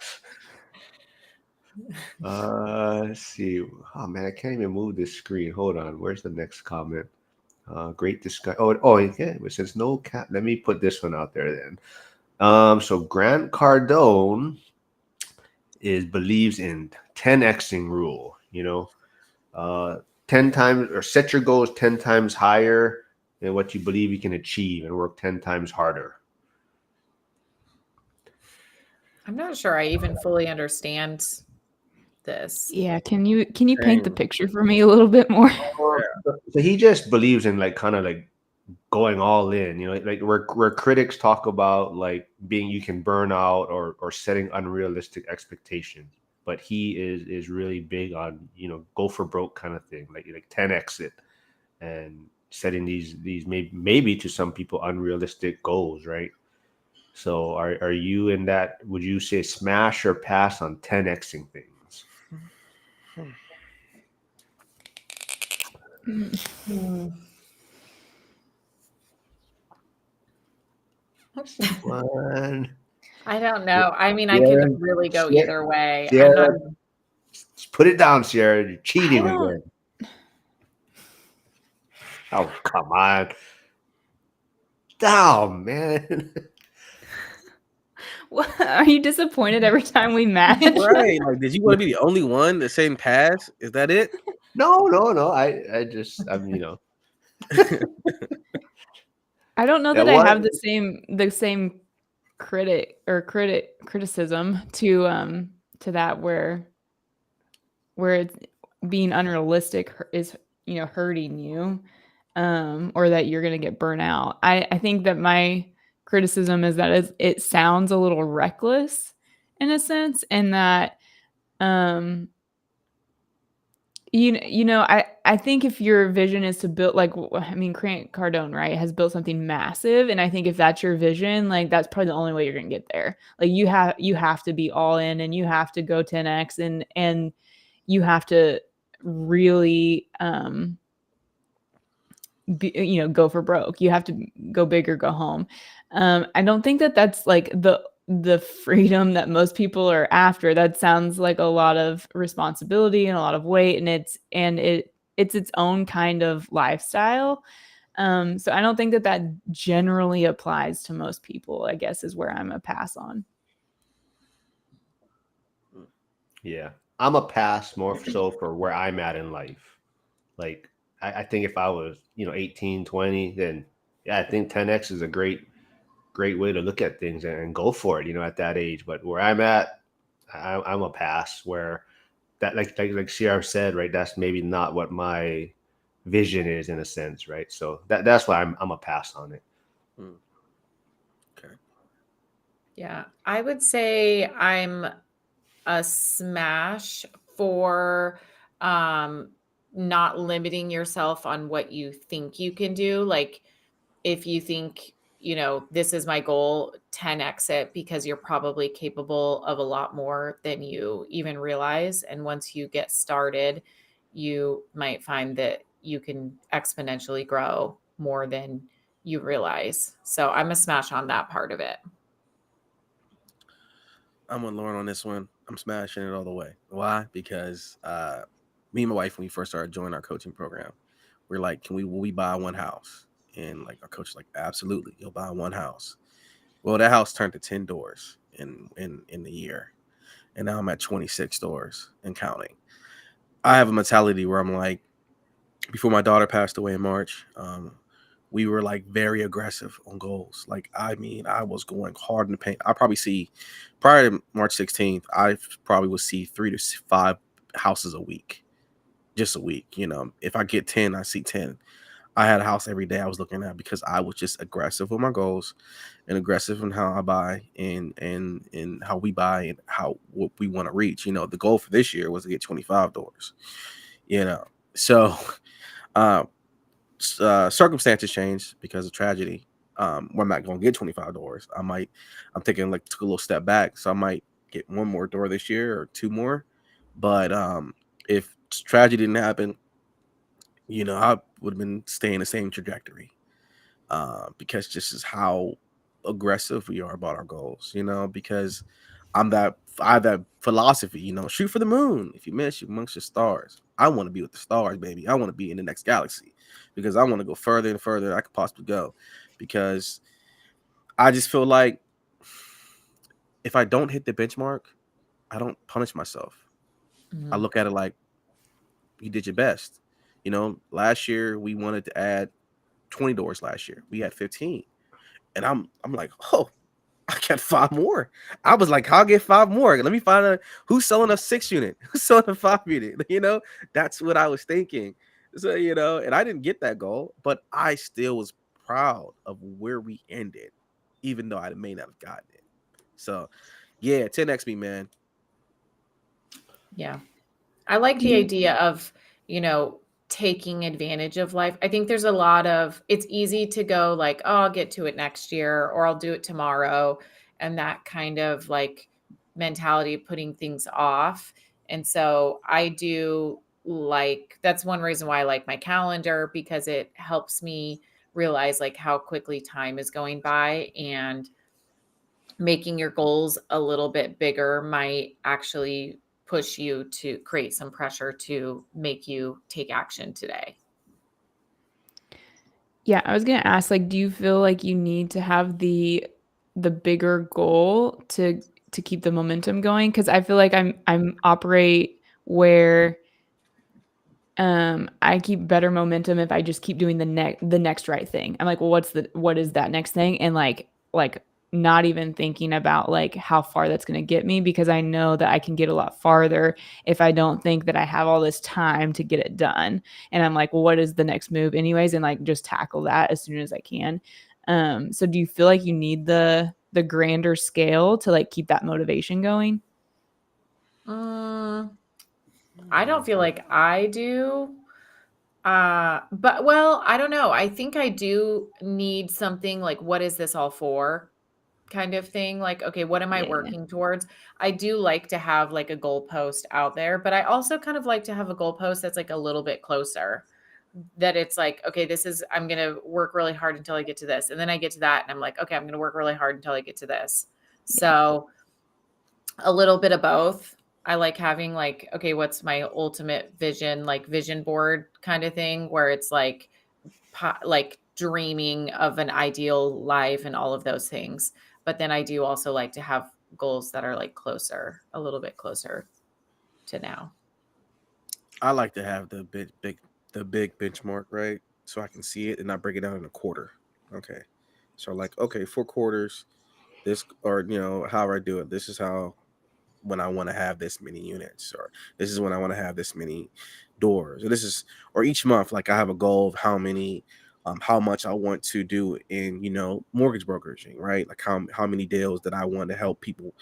Let's see. Oh man, I can't even move this screen. Hold on. Where's the next comment? Great discussion. Oh, okay. But since no cat, let me put this one out there then. So Grant Cardone believes in 10xing rule. 10 times, or set your goals 10 times higher than what you believe you can achieve, and work 10 times harder. I'm not sure I even fully understand this. Yeah, can you paint the Dang. picture for me a little bit more? So he just believes in like kind of like going all in, like where critics talk about like you can burn out or setting unrealistic expectations, but he is really big on go for broke kind of thing, like 10x it, and setting these maybe to some people unrealistic goals, right? So are you in that? Would you say smash or pass on 10xing things? Hmm. One. I don't know. I mean, I could Sierra, really go Sierra, either way. I'm not. Sierra, just put it down, Sierra. You're I cheating don't again. Oh, come on. Down, man. What, are you disappointed every time we match? Right. Like, did you want to be the only one that saying pass? Is that it? No, no, no. I'm. I don't know Yeah, that I what? have the same criticism to that where it's being unrealistic is, hurting you, or that you're going to get burnt out. I think that my criticism is that it sounds a little reckless in a sense, and that, um, I think if your vision is to build, like, I mean, Grant Cardone, right, has built something massive, and I think if that's your vision, like, that's probably the only way you're gonna get there. Like, you have to be all in, and you have to go 10x, and you have to really, go for broke. You have to go big or go home. I don't think that that's like the freedom that most people are after. That sounds like a lot of responsibility and a lot of weight, and it's its own kind of lifestyle. So I don't think that that generally applies to most people, I guess, is where I'm a pass on. Yeah, I'm a pass more so for where I'm at in life. Like, I think if I was, 18, 20, then yeah, I think 10x is a great way to look at things and go for it, at that age. But where I'm at, I'm a pass where that, like CR said, right? That's maybe not what my vision is in a sense, right? So that's why I'm a pass on it. Hmm. Okay. Yeah, I would say I'm a smash for um not limiting yourself on what you think you can do. Like if you think, this is my goal, 10x it, because you're probably capable of a lot more than you even realize. And once you get started, you might find that you can exponentially grow more than you realize. So I'm a smash on that part of it. I'm with Lauren on this one. I'm smashing it all the way. Why? Because me and my wife, when we first started joining our coaching program, we're like, will we buy one house? And like our coach is like, absolutely, you'll buy one house. Well, that house turned to 10 doors in the year. And now I'm at 26 doors and counting. I have a mentality where I'm like, before my daughter passed away in March, we were like very aggressive on goals. Like, I mean, I was going hard in the paint. I probably see prior to March 16th, I probably would see 3 to 5 houses a week, just a week. If I get 10, I see 10. I had a house every day I was looking at because I was just aggressive with my goals and aggressive in how I buy and how we buy and what we want to reach. The goal for this year was to get 25 doors. So uh, circumstances change because of tragedy. We're not going to get 25 doors. I'm thinking like took a little step back. So I might get one more door this year or two more. But if tragedy didn't happen, I would have been staying the same trajectory. Because just is how aggressive we are about our goals, because I have that philosophy, shoot for the moon. If you miss, you amongst the stars. I want to be with the stars, baby. I want to be in the next galaxy because I want to go further and further than I could possibly go. Because I just feel like if I don't hit the benchmark, I don't punish myself. I Mhm. look at it like you did your best. Last year we wanted to add 20 doors last year. We had 15. And I'm like, oh, I got 5 more. I was like, I'll get 5 more. Let me find out who's selling a 6 unit, who's selling a 5 unit. That's what I was thinking. So, and I didn't get that goal, but I still was proud of where we ended, even though I may not have gotten it. So, yeah, 10x me, man. Yeah. I like Do the you idea of, taking advantage of life. I think there's a lot of, it's easy to go like, oh, I'll get to it next year or I'll do it tomorrow. And that kind of like mentality of putting things off. And so I do like, that's one reason why I like my calendar, because it helps me realize like how quickly time is going by, and making your goals a little bit bigger might actually push you to create some pressure to make you take action today. Yeah, I was gonna ask, like, do you feel like you need to have the bigger goal to keep the momentum going? Because I feel like I'm operate where I keep better momentum if I just keep doing the next right thing. I'm like, well, what is that next thing? And like not even thinking about like how far that's going to get me, because I know that I can get a lot farther if I don't think that I have all this time to get it done. And I'm like, well, what is the next move anyways? And like just tackle that as soon as I can. So do you feel like you need the grander scale to like keep that motivation going? Mm, I don't feel like I do. But well, I don't know. I think I do need something like, what is this all for? Kind of thing. Like, okay, what am I Yeah. working towards? I do like to have like a goalpost out there, but I also kind of like to have a goalpost that's like a little bit closer. That it's like, okay, this is, I'm going to work really hard until I get to this. And then I get to that and I'm like, okay, I'm going to work really hard until I get to this. Yeah. So a little bit of both. I like having like, okay, what's my ultimate vision, like vision board kind of thing, where it's like dreaming of an ideal life and all of those things. But then I do also like to have goals that are like closer, a little bit closer to now. I like to have the big benchmark, right? So I can see it and I break it down in a quarter. Okay. So like, okay, 4 quarters, this, or however I do it. This is how, when I want to have this many units, or this is when I want to have this many doors, or this is, or each month, like I have a goal of how much I want to do in mortgage brokeraging, right? Like how many deals that I want to help people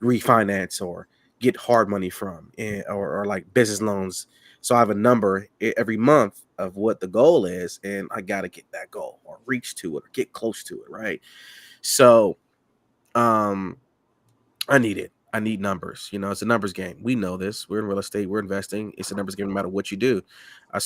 refinance or get hard money from, or like business loans. So I have a number every month of what the goal is, and I got to get that goal or reach to it or get close to it, right? So um I need it. I need numbers. It's a numbers game. We know this. We're in real estate. We're investing. It's a numbers game no matter what you do. I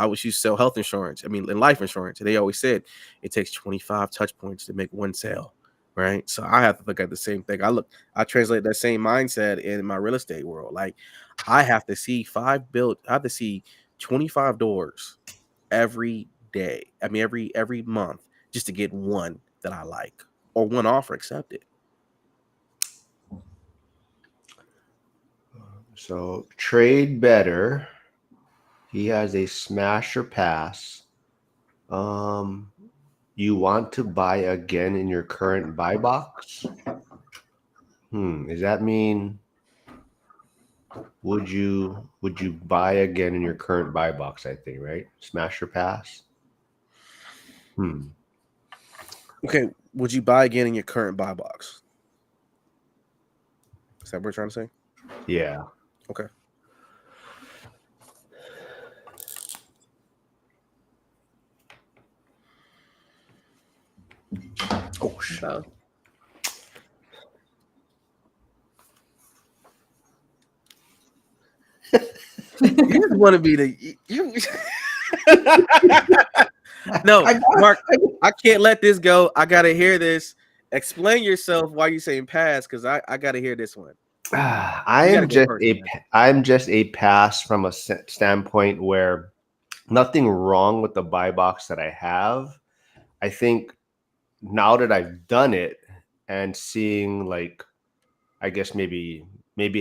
was used to sell health insurance. I mean, in life insurance. And they always said it takes 25 touch points to make one sale. Right. So I have to look at the same thing. I translate that same mindset in my real estate world. Like I have to see I have to see 25 doors every day. I mean, every month just to get one that I like or one offer accepted. So trade better. He has a smash or pass. Um, you want to buy again in your current buy box? Does that mean would you buy again in your current buy box? I think, right? Smash or pass? Hmm. Okay, would you buy again in your current buy box? Is that what we're trying to say? Yeah. Okay. Oh shit. Both. You just want to be you. No, Mark, I can't let this go. I gotta hear this. Explain yourself why you saying pass, because I gotta hear this one. You gotta go first, man. I'm just a pass from a standpoint where nothing wrong with the buy box that I have. I think now that I've done it and seeing like I guess maybe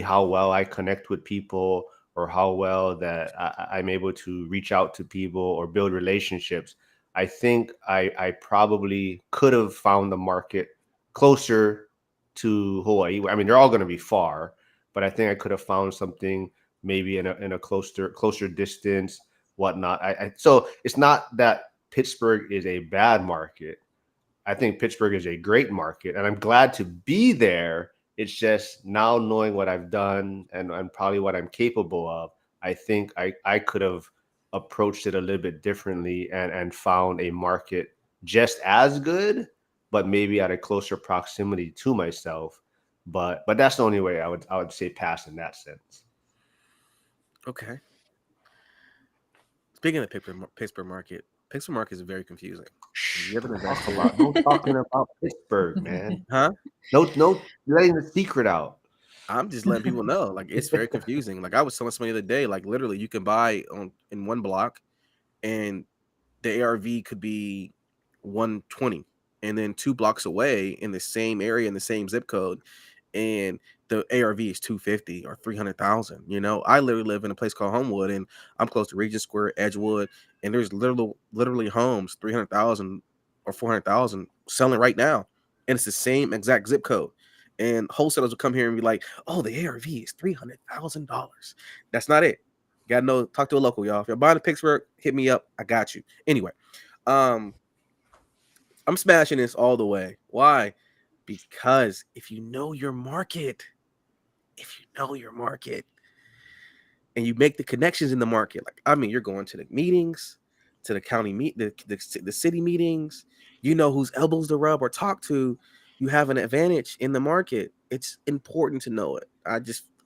how well I connect with people or how well that I'm able to reach out to people or build relationships. I think I probably could have found the market closer to Hawaii. I mean, they're all going to be far, but I think I could have found something maybe in a closer distance, whatnot. So it's not that Pittsburgh is a bad market. I think Pittsburgh is a great market, and I'm glad to be there. It's just now knowing what I've done and probably what I'm capable of, I think I could have approached it a little bit differently and found a market just as good, but maybe at a closer proximity to myself. But that's the only way I would say pass in that sense. Okay. Speaking of Pittsburgh market is very confusing. Shh, You haven't don't talk invested, about no talking about Pittsburgh, man. huh? No letting the secret out. I'm just letting people know, like it's very confusing. Like I was telling somebody the other day, like literally you can buy in one block, and the ARV could be 120, and then 2 blocks away in the same area in the same zip code, and the ARV is 250 or 300,000. I literally live in a place called Homewood, and I'm close to Regent Square, Edgewood, and there's literally homes 300,000 or 400,000 selling right now. and it's the same exact zip code. And wholesalers will come here and be like, "Oh, the ARV is $300,000." That's not it. Got to know. Talk to a local, y'all. If you're buying in Pittsburgh, hit me up. I got you. Anyway, um, I'm smashing this all the way. Why? Because if you know your market, and you make the connections in the market, like I mean, you're going to the meetings, to the county the city meetings. You know whose elbows to rub or talk to. You have an advantage in the market. It's important to know it.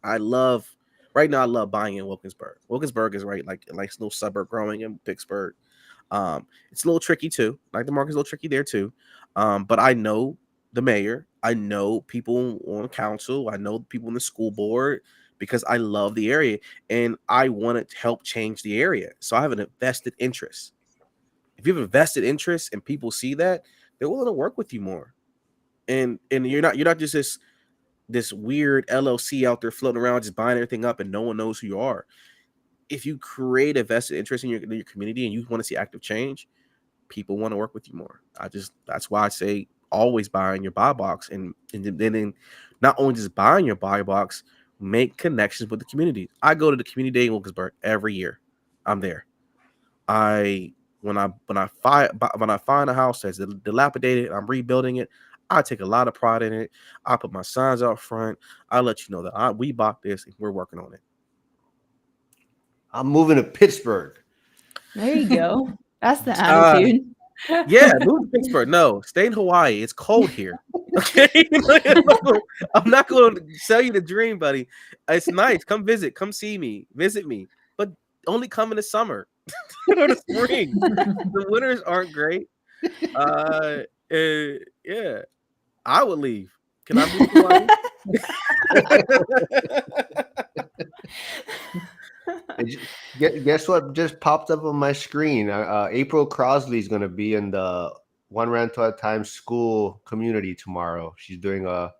I love right now. I love buying in Wilkinsburg. Wilkinsburg is right like a nice little suburb growing in Pittsburgh. It's a little tricky too. Like the market's a little tricky there too. But I know the mayor. I know people on council. I know people in the school board because I love the area and I want to help change the area. So I have an invested interest. If you have a vested interest and people see that, they're willing to work with you more. And you're not just this weird LLC out there floating around just buying everything up and no one knows who you are. If you create a vested interest in your community and you want to see active change, people want to work with you more. That's why I say always buy in your buy box and then not only just buying your buy box, make connections with the community. I go to the community day in Wilkinsburg every year. I'm there. I when I find a house that's dilapidated, I'm rebuilding it. I take a lot of pride in it. I put my signs out front. I let you know that we bought this and we're working on it. I'm moving to Pittsburgh. There you go. That's the Uh, attitude. Yeah, move to Pittsburgh. No, stay in Hawaii. It's cold here. Okay, I'm not going to sell you the dream, buddy. It's nice. Come visit. Come see me. Visit me, but only come in the summer or the spring. The winters aren't great. Uh, yeah, I would leave. Can I move to Hawaii? Guess what just popped up on my screen? April Crosley is going to be in the One Rental at a Time school community tomorrow. She's doing a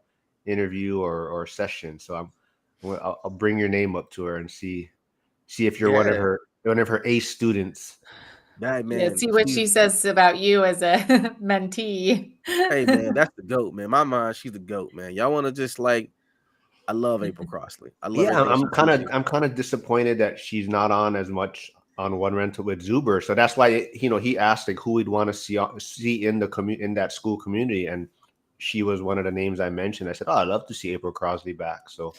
interview or session. So I'll bring your name up to her and see if you're Yeah, one of her ace students. that Yeah, man. see what she says about you as a mentee. Hey man, that's the goat, man. My mind, she's the goat, man. Y'all want to just like. I love April Crossley. I love Yeah, everything she teaches. I'm kind of disappointed that she's not on as much on One Rental with Zuber. So that's why he asked like who we'd want to see in the in that school community, and she was one of the names I mentioned. I said, "Oh, I'd love to see April Crossley back." So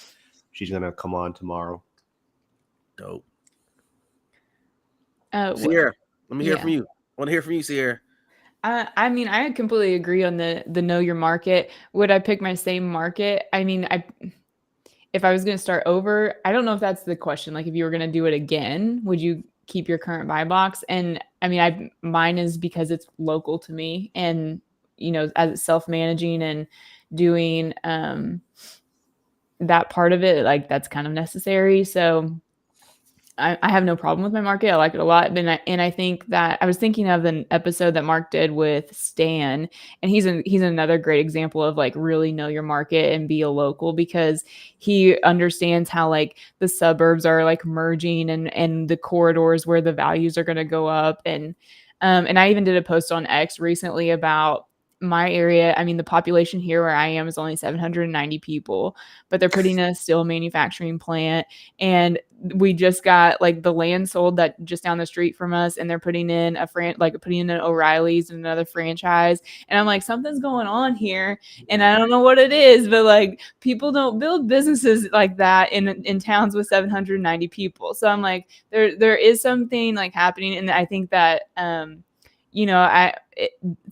she's gonna come on tomorrow. Dope. Uh, Sierra, let me hear yeah. from you. I want to hear from you, Sierra. I mean, I completely agree on the know your market. Would I pick my same market? I mean, if I was going to start over, I don't know if that's the question. Like, if you were going to do it again, would you keep your current buy box? And I mean, mine is because it's local to me, and as it's self-managing and doing that part of it, like that's kind of necessary. So I have no problem with my market. I like it a lot. And I think that I was thinking of an episode that Mark did with Stan, and he's another great example of like really know your market and be a local, because he understands how like the suburbs are like merging and the corridors where the values are going to go up. And I even did a post on X recently about my area. I mean, the population here where I am is only 790 people, but they're putting in a steel manufacturing plant, and we just got like the land sold that just down the street from us, and they're putting in putting in an O'Reilly's and another franchise. And I'm like, something's going on here, and I don't know what it is, but like people don't build businesses like that in towns with 790 people. So I'm like, there is something like happening, and I think that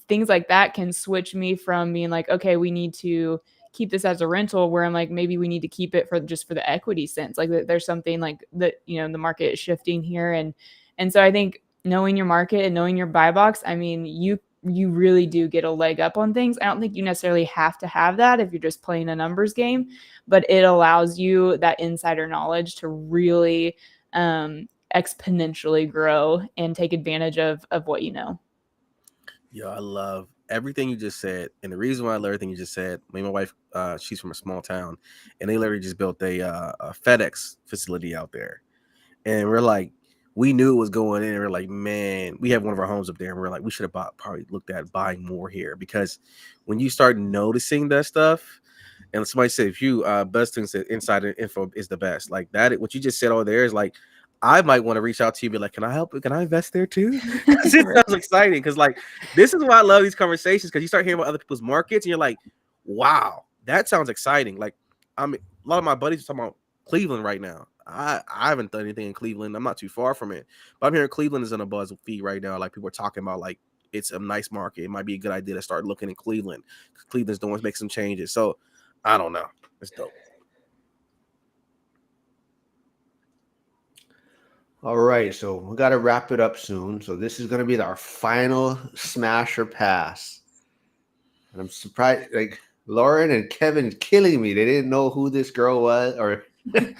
things like that can switch me from being like, okay, we need to keep this as a rental, where I'm like, maybe we need to keep it for the equity sense. Like there's something like that, the market is shifting here. And so I think knowing your market and knowing your buy box, I mean, you really do get a leg up on things. I don't think you necessarily have to have that if you're just playing a numbers game, but it allows you that insider knowledge to really exponentially grow and take advantage of what you know. Yo, I love everything you just said. And the reason why I love everything you just said, me and my wife, she's from a small town, and they literally just built a FedEx facility out there. And we're like, we knew it was going in. And we're like, man, we have one of our homes up there, and we're like, we should have probably looked at buying more here, because when you start noticing that stuff, and somebody said, if you best things that insider info is the best, like that, what you just said over there is like, I might want to reach out to you and be like, can I help? Can I invest there too? Because it sounds exciting. Because like, this is why I love these conversations, because you start hearing about other people's markets and you're like, wow, that sounds exciting. Like, I mean, a lot of my buddies are talking about Cleveland right now. I haven't done anything in Cleveland. I'm not too far from it, but I'm hearing Cleveland is on a buzz feed right now. Like, people are talking about like, it's a nice market. It might be a good idea to start looking in Cleveland. Cleveland's doing make some changes. So I don't know. It's dope. All right, so we got to wrap it up soon. So this is going to be our final smash or pass. And I'm surprised, like Lauren and Kevin killing me. They didn't know who this girl was, or but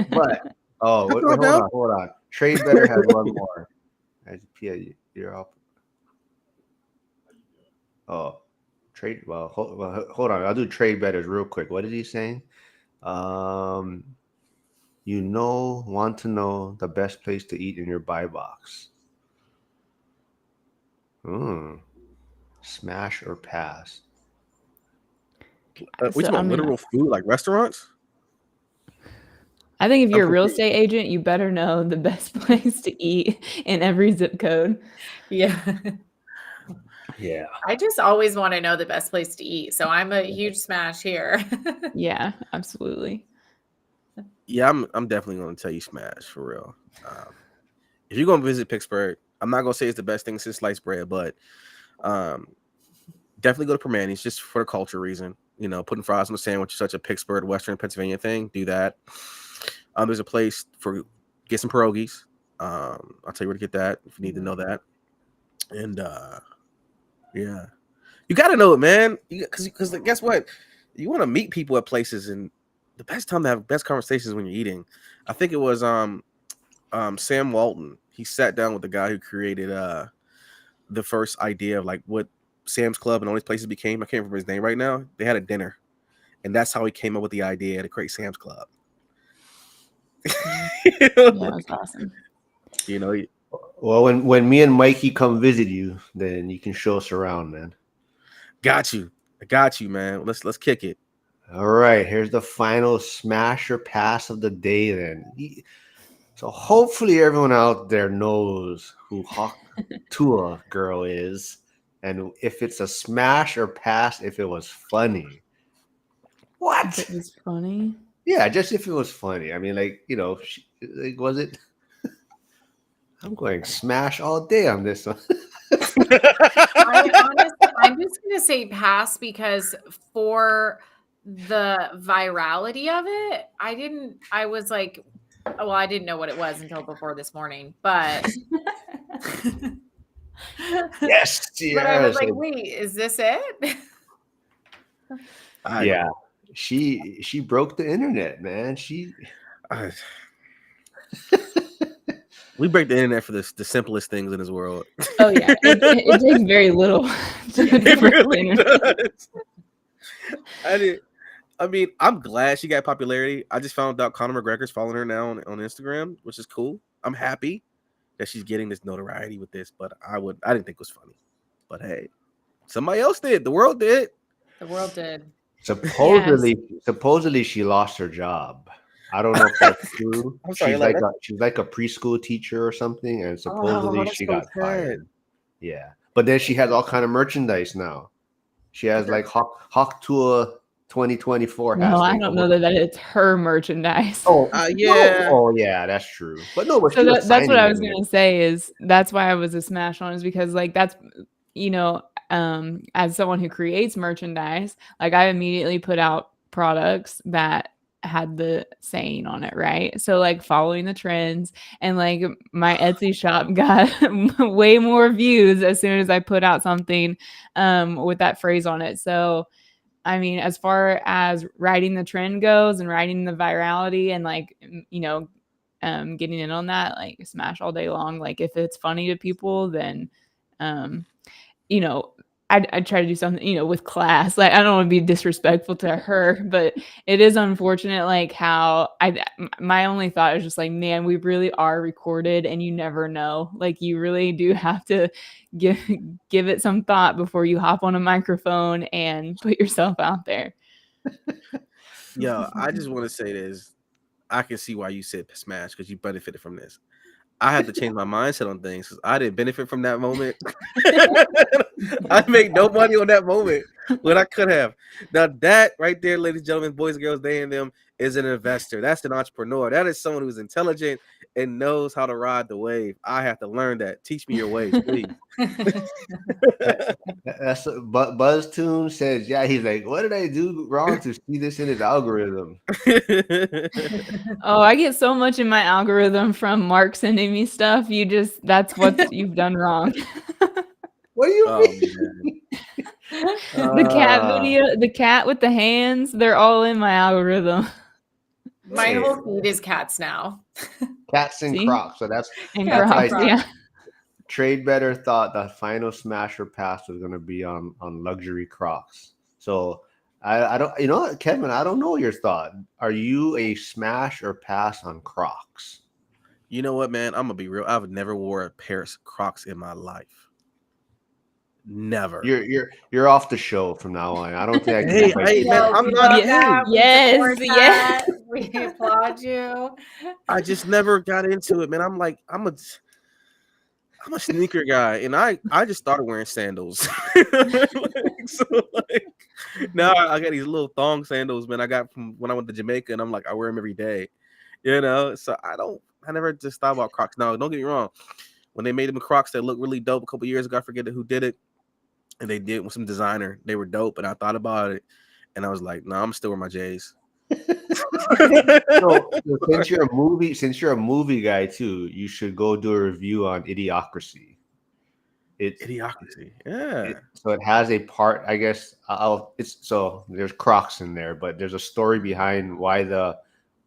wait, hold on. Trade Better has one more. You're up. Oh, trade. Well, hold on. I'll do Trade Betters real quick. What is he saying? Want to know the best place to eat in your buy box. Smash or pass? We talking about literal food, like restaurants? I think if you're a real estate agent, you better know the best place to eat in every zip code. Yeah. Yeah. I just always want to know the best place to eat. So I'm a huge smash here. Yeah, absolutely. Yeah, I'm definitely going to tell you smash for real. If you're going to visit Pittsburgh, I'm not going to say it's the best thing since sliced bread, but definitely go to Permani's just for the culture reason. You know, putting fries on a sandwich is such a Pittsburgh, Western Pennsylvania thing. Do that. There's a place for get some pierogies. I'll tell you where to get that if you need to know that. And yeah, you got to know it, man. Because guess what? You want to meet people at places, and the best time to have best conversations when you're eating. I think it was Sam Walton. He sat down with the guy who created the first idea of like what Sam's Club and all these places became. I can't remember his name right now. They had a dinner, and that's how he came up with the idea to create Sam's Club. Yeah, that's awesome. You know, well, when me and Mikey come visit you, then you can show us around, man. Got you. I got you, man. Let's kick it. All right, here's the final smash or pass of the day then. So hopefully everyone out there knows who Hawk Tua girl is, and if it's a smash or pass, if it was funny. What? If it was funny? Yeah, just if it was funny. I mean, like, you know, was it? I'm going smash all day on this one. I'm just going to say pass, because for the virality of it, I was like, well, I didn't know what it was until before this morning, but Yes, but I was like, wait, is this it? Yeah, she broke the internet, man. We break the internet for the simplest things in this world. Oh yeah, it takes very little to break the internet. I mean, I'm glad she got popularity. I just found out Conor McGregor's following her now on Instagram, which is cool. I'm happy that she's getting this notoriety with this, but I didn't think it was funny. But hey, somebody else did. The world did. The world did. Supposedly she lost her job. I don't know if that's true. I'm sorry, she's like a preschool teacher or something, and supposedly she got fired. Yeah, but then she has all kind of merchandise now. She has like Hawk Tour 2024. No, I don't know that it's her merchandise. Oh, yeah. Oh, yeah, that's true. But no, so that's what I was gonna say. Is that's why I was a smash on, is because like that's, you know, as someone who creates merchandise, like I immediately put out products that had the saying on it, right? So like following the trends, and like my Etsy shop got way more views as soon as I put out something with that phrase on it. So I mean, as far as riding the trend goes and riding the virality and like, you know, getting in on that, like smash all day long. Like if it's funny to people, then you know, I try to do something, with class. Like, I don't want to be disrespectful to her, but it is unfortunate, like how my only thought is just like, man, we really are recorded, and you never know. Like, you really do have to give it some thought before you hop on a microphone and put yourself out there. Yeah, I just want to say this. I can see why you said smash because you benefited from this. I had to change my mindset on things because I didn't benefit from that moment. I made no money on that moment when I could have. Now that right there, ladies and gentlemen, boys and girls, they and them, is an investor. That's an entrepreneur. That is someone who's intelligent and knows how to ride the wave. I have to learn that. Teach me your ways, please. That's but BuzzTune says, yeah, he's like, what did I do wrong to see this in his algorithm? Oh, I get so much in my algorithm from Mark sending me stuff. That's what you've done wrong. What do you Oh mean? man. The cat video, the cat with the hands, they're all in my algorithm. My Hey. whole feed is cats now. Cats and See? Crocs. So that's And Cats and why Crocs, yeah. Trade Better thought the final smash or pass was going to be on luxury Crocs. So I don't, what, Kevin, I don't know your thought. Are you a smash or pass on Crocs? You know what, man? I'm gonna be real. I've never wore a pair of Crocs in my life. Never. You're off the show from now on. I don't think I can. Hey, invite hey, you man, back. I'm We not love a that. We Yes, support yes. that. We applaud you. I just never got into it, man. I'm a sneaker guy, and I just started wearing sandals. So now I got these little thong sandals, man. I got from when I went to Jamaica, and I'm like, I wear them every day, So I never just thought about Crocs. Now, don't get me wrong. When they made them Crocs that looked really dope a couple years ago, I forget who did it, and they did with some designer. They were dope, and I thought about it, and I was like, no, I'm still wearing my J's. So since you're a movie guy too, you should go do a review on Idiocracy. Idiocracy, yeah. So it has a part, I guess. There's Crocs in there, but there's a story behind why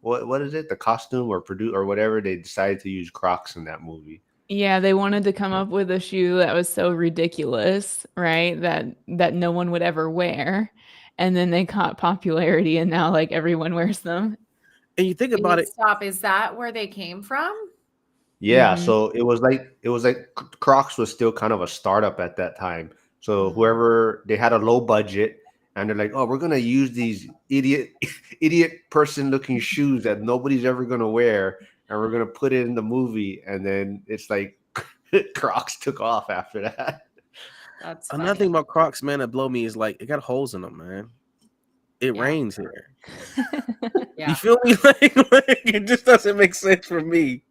what is it, the costume or produce or whatever, they decided to use Crocs in that movie. Yeah, they wanted to come up with a shoe that was so ridiculous, right? That no one would ever wear. And then they caught popularity, and now like everyone wears them. And you think about it, Stop. Is that where they came from? Yeah, Mhm. so it was like Crocs was still kind of a startup at that time. So Mhm. whoever, they had a low budget, and they're like, "Oh, we're gonna use these idiot person looking shoes that nobody's ever gonna wear, and we're gonna put it in the movie." And then it's like Crocs took off after that. That's another funny. thing about Crocs, man, that blow me is like it got holes in them, man. It Yeah. rains here. Yeah. You feel me? Like, it just doesn't make sense for me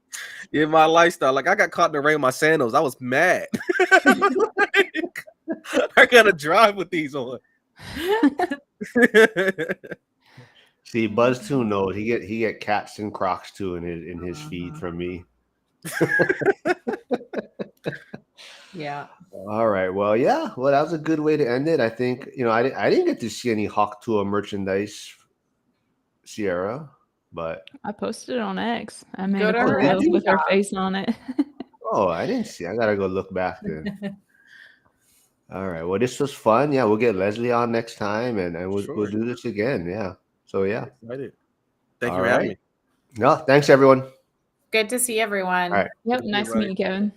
in my lifestyle. Like I got caught in the rain with my sandals. I was mad. Like, I gotta drive with these on. See, BuzzTune knows he get cats and Crocs too in his feed from me. Yeah. All right. Well, yeah. Well, that was a good way to end it. I think, I didn't get to see any Hawk Tuah merchandise, Sierra, but I posted it on X. I made Go a to her photo Etsy with her shop. face on it. I didn't see. I gotta go look back then. All right. Well, this was fun. Yeah, we'll get Leslie on next time, and we'll Sure. do this again. Yeah. So yeah. Excited. Thank you All for having right. me. No, thanks everyone. Good to see everyone. All right. Yep, Good to see nice to meet everybody. you, Kevin.